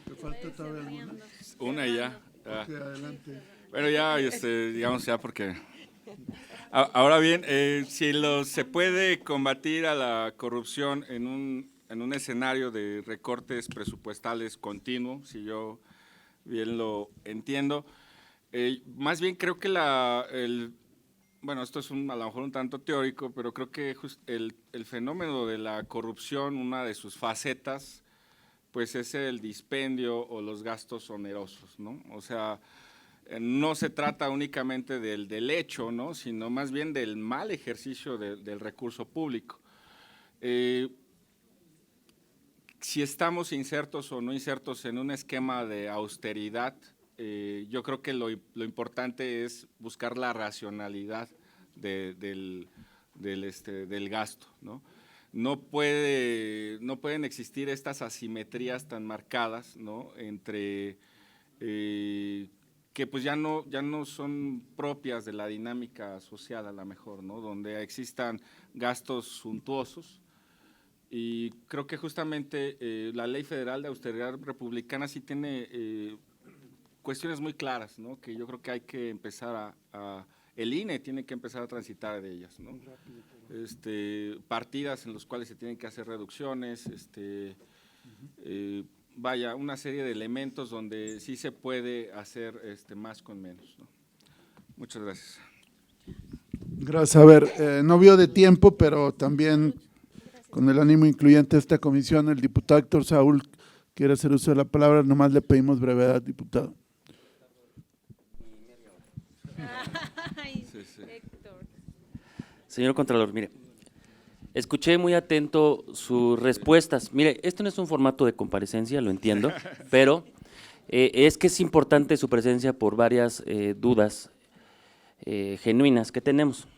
¿te falta todavía alguna? Una y ya. Okay, adelante. Bueno, ya, digamos ya porque… Ahora bien, si se puede combatir a la corrupción en un escenario de recortes presupuestales continuo, si yo bien lo entiendo, más bien creo que bueno, esto es a lo mejor un tanto teórico, pero creo que el fenómeno de la corrupción, una de sus facetas, pues es el dispendio o los gastos onerosos, ¿no? O sea, no se trata únicamente del hecho, ¿no? Sino más bien del mal ejercicio del recurso público. Si estamos insertos o no insertos en un esquema de austeridad, yo creo que lo importante es buscar la racionalidad del gasto, ¿no? No pueden existir estas asimetrías tan marcadas, ¿no? Entre que pues ya no son propias de la dinámica social a lo mejor, ¿no? Donde existan gastos suntuosos. Y creo que justamente la Ley Federal de Austeridad Republicana sí tiene cuestiones muy claras, ¿no? Que yo creo que hay que empezar el INE tiene que empezar a transitar de ellas, ¿no? Partidas en las cuales se tienen que hacer reducciones, vaya, una serie de elementos donde sí se puede hacer más con menos, ¿no? Muchas gracias. Gracias. A ver, no vio de tiempo, pero también con el ánimo incluyente de esta comisión, el diputado Héctor Saúl quiere hacer uso de la palabra, nomás le pedimos brevedad, diputado. Señor Contralor, mire, escuché muy atento sus respuestas. Mire, esto no es un formato de comparecencia, lo entiendo, pero es que es importante su presencia por varias dudas genuinas que tenemos.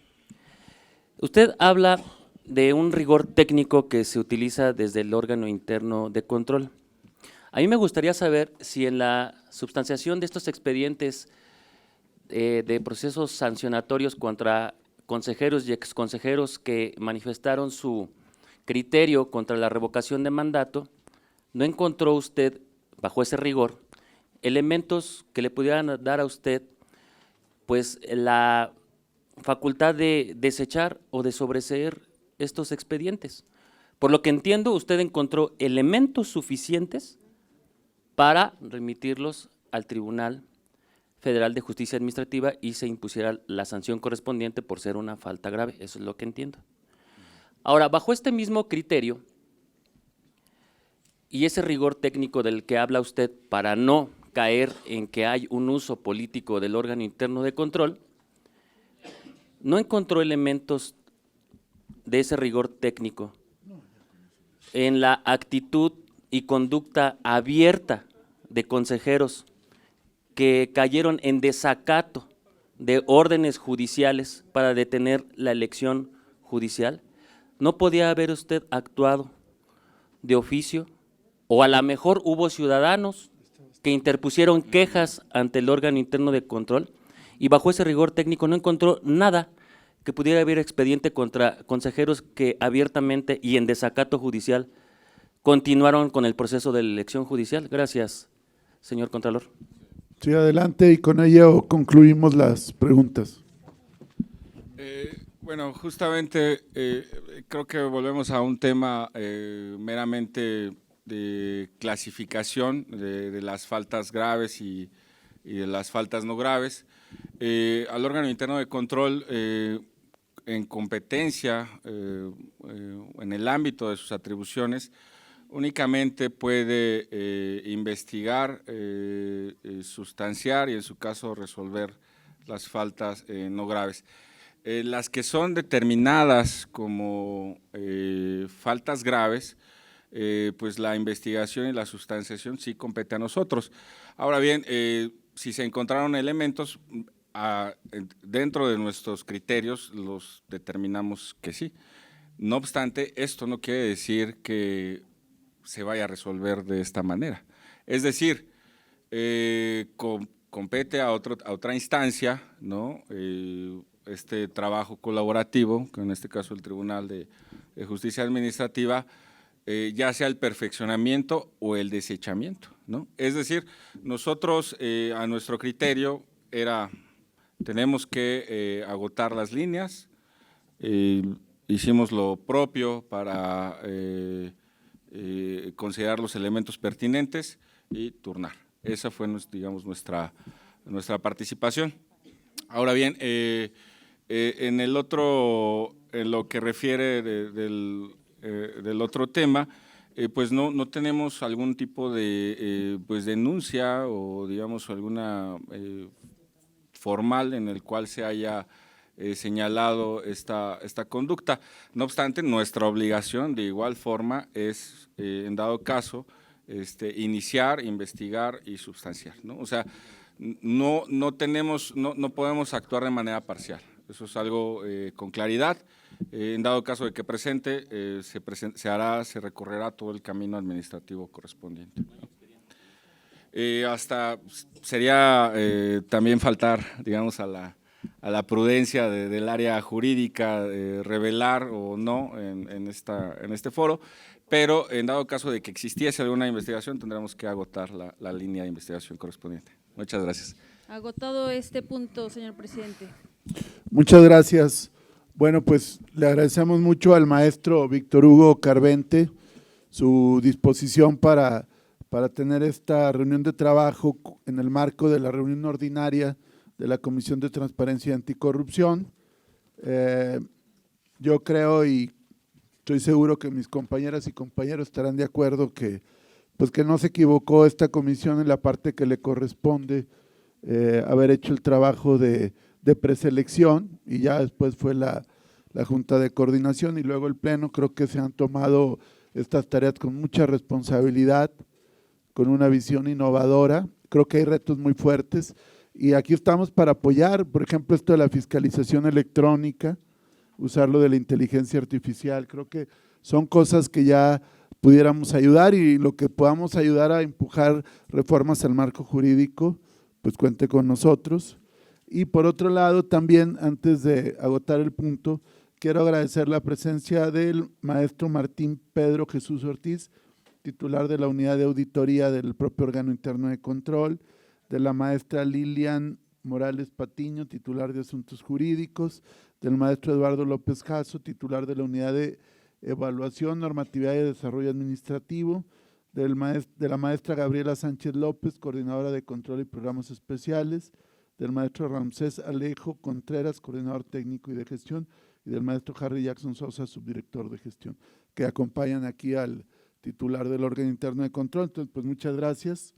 Usted habla de un rigor técnico que se utiliza desde el órgano interno de control. A mí me gustaría saber si en la substanciación de estos expedientes de procesos sancionatorios contra consejeros y exconsejeros que manifestaron su criterio contra la revocación de mandato, ¿no encontró usted, bajo ese rigor, elementos que le pudieran dar a usted pues la facultad de desechar o de sobreseer estos expedientes? Por lo que entiendo, usted encontró elementos suficientes para remitirlos al Tribunal Federal de Justicia Administrativa y se impusiera la sanción correspondiente por ser una falta grave. Eso es lo que entiendo. Ahora, bajo este mismo criterio y ese rigor técnico del que habla usted para no caer en que hay un uso político del órgano interno de control, ¿no encontró elementos de ese rigor técnico en la actitud y conducta abierta de consejeros que cayeron en desacato de órdenes judiciales para detener la elección judicial? ¿No podía haber usted actuado de oficio? O a lo mejor hubo ciudadanos que interpusieron quejas ante el órgano interno de control y bajo ese rigor técnico no encontró nada que pudiera haber expediente contra consejeros que abiertamente y en desacato judicial continuaron con el proceso de la elección judicial. Gracias, señor Contralor. Sí, adelante, y con ello concluimos las preguntas. Bueno, justamente creo que volvemos a un tema meramente de clasificación de las faltas graves y de las faltas no graves. Al órgano interno de control, en competencia, en el ámbito de sus atribuciones, únicamente puede investigar, sustanciar y en su caso resolver las faltas no graves. Las que son determinadas como faltas graves, pues la investigación y la sustanciación sí compete a nosotros. Ahora bien, si se encontraron elementos, dentro de nuestros criterios los determinamos que sí. No obstante, esto no quiere decir que se vaya a resolver de esta manera. Es decir, compete a otra instancia, ¿no? Este trabajo colaborativo, que en este caso el Tribunal de Justicia Administrativa, ya sea el perfeccionamiento o el desechamiento, ¿no? Es decir, nosotros a nuestro criterio tenemos que agotar las líneas, hicimos lo propio para considerar los elementos pertinentes y turnar. Esa fue, digamos, nuestra participación. Ahora bien, en lo que refiere del otro tema, pues no tenemos algún tipo de pues denuncia o digamos alguna formal en el cual se haya señalado esta conducta. No obstante, nuestra obligación de igual forma es, en dado caso, iniciar, investigar y sustanciar, ¿no? O sea, no podemos actuar de manera parcial. Eso es algo con claridad. En dado caso de que se recorrerá todo el camino administrativo correspondiente. hasta sería también faltar, digamos, a la prudencia del área jurídica, revelar o no en este foro, pero en dado caso de que existiese alguna investigación, tendremos que agotar la línea de investigación correspondiente. Muchas gracias. Agotado este punto, señor presidente. Muchas gracias. Bueno, pues le agradecemos mucho al maestro Víctor Hugo Carvente su disposición para tener esta reunión de trabajo en el marco de la reunión ordinaria de la Comisión de Transparencia y Anticorrupción. Yo creo y estoy seguro que mis compañeras y compañeros estarán de acuerdo que no se equivocó esta comisión en la parte que le corresponde haber hecho el trabajo de preselección, y ya después fue la Junta de Coordinación y luego el Pleno. Creo que se han tomado estas tareas con mucha responsabilidad, con una visión innovadora. Creo que hay retos muy fuertes y aquí estamos para apoyar, por ejemplo, esto de la fiscalización electrónica, usarlo de la inteligencia artificial. Creo que son cosas que ya pudiéramos ayudar, y lo que podamos ayudar a empujar reformas al marco jurídico, pues cuente con nosotros. Y por otro lado, también, antes de agotar el punto, quiero agradecer la presencia del maestro Martín Pedro Jesús Ortiz, titular de la Unidad de Auditoría del propio órgano interno de control, de la maestra Lilian Morales Patiño, titular de Asuntos Jurídicos, del maestro Eduardo López Jasso, titular de la Unidad de Evaluación, Normatividad y Desarrollo Administrativo, de la maestra Gabriela Sánchez López, coordinadora de Control y Programas Especiales, del maestro Ramsés Alejo Contreras, coordinador técnico y de gestión, y del maestro Harry Jackson Sosa, subdirector de gestión, que acompañan aquí al titular del órgano interno de control. Entonces, pues muchas gracias.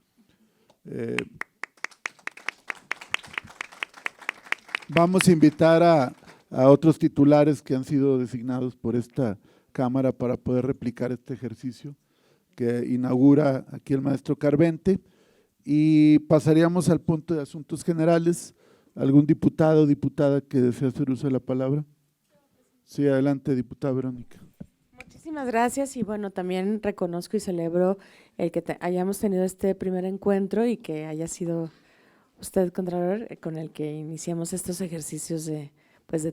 Vamos a invitar a otros titulares que han sido designados por esta Cámara para poder replicar este ejercicio que inaugura aquí el maestro Carvente, y pasaríamos al punto de asuntos generales. ¿Algún diputado o diputada que desee hacer uso de la palabra? Sí, adelante, diputada Verónica. Muchísimas gracias, y bueno, también reconozco y celebro el que hayamos tenido este primer encuentro y que haya sido usted, Contralor, con el que iniciamos estos ejercicios de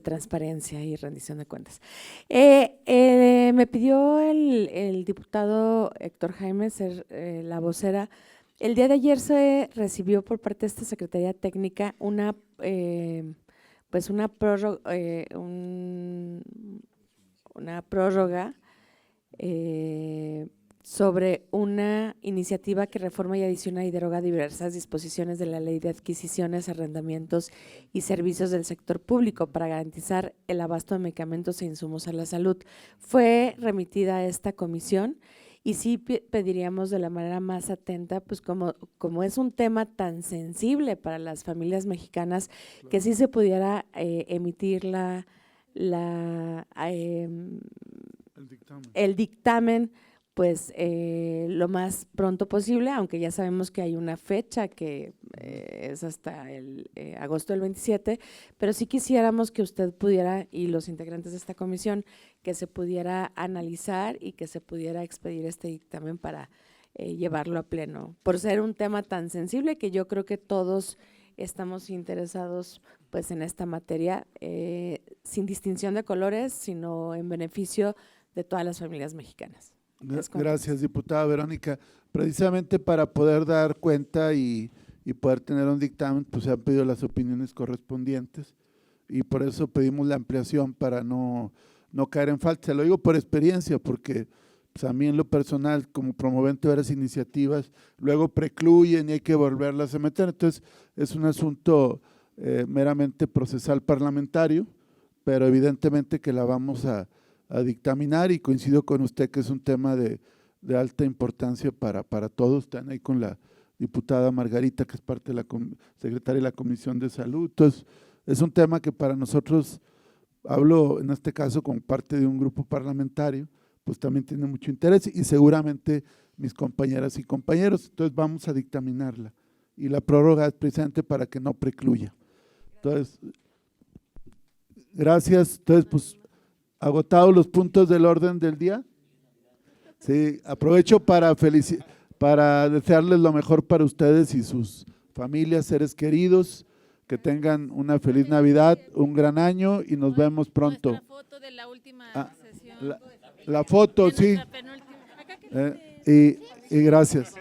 transparencia y rendición de cuentas. Me pidió el diputado Héctor Jaime ser la vocera. El día de ayer se recibió por parte de esta Secretaría Técnica una prórroga sobre una iniciativa que reforma y adiciona y deroga diversas disposiciones de la Ley de Adquisiciones, Arrendamientos y Servicios del Sector Público para garantizar el abasto de medicamentos e insumos a la salud. Fue remitida a esta comisión y sí pediríamos de la manera más atenta, pues como es un tema tan sensible para las familias mexicanas, que sí se pudiera emitir el dictamen pues lo más pronto posible, aunque ya sabemos que hay una fecha que es hasta el agosto del 27, pero sí quisiéramos que usted pudiera, y los integrantes de esta comisión, que se pudiera analizar y que se pudiera expedir este dictamen para llevarlo a pleno, por ser un tema tan sensible que yo creo que todos estamos interesados pues en esta materia, sin distinción de colores, sino en beneficio de todas las familias mexicanas. Gracias, diputada Verónica. Precisamente para poder dar cuenta y poder tener un dictamen, pues se han pedido las opiniones correspondientes, y por eso pedimos la ampliación para no caer en falta. Se lo digo por experiencia, porque pues a mí en lo personal, como promovente de varias iniciativas, luego precluyen y hay que volverlas a meter. Entonces, es un asunto meramente procesal parlamentario, pero evidentemente que la vamos a dictaminar, y coincido con usted que es un tema de alta importancia para todos. Están ahí con la diputada Margarita, que es parte de la secretaria de la Comisión de Salud. Entonces, es un tema que para nosotros, hablo en este caso como parte de un grupo parlamentario, pues también tiene mucho interés, y seguramente mis compañeras y compañeros. Entonces, vamos a dictaminarla, y la prórroga es precisamente para que no precluya. Entonces, gracias. Entonces, pues, agotados los puntos del orden del día. Sí, aprovecho para para desearles lo mejor para ustedes y sus familias, seres queridos, que tengan una feliz Navidad, un gran año y nos vemos pronto. Nuestra foto de la última sesión. La foto, sí. Y gracias.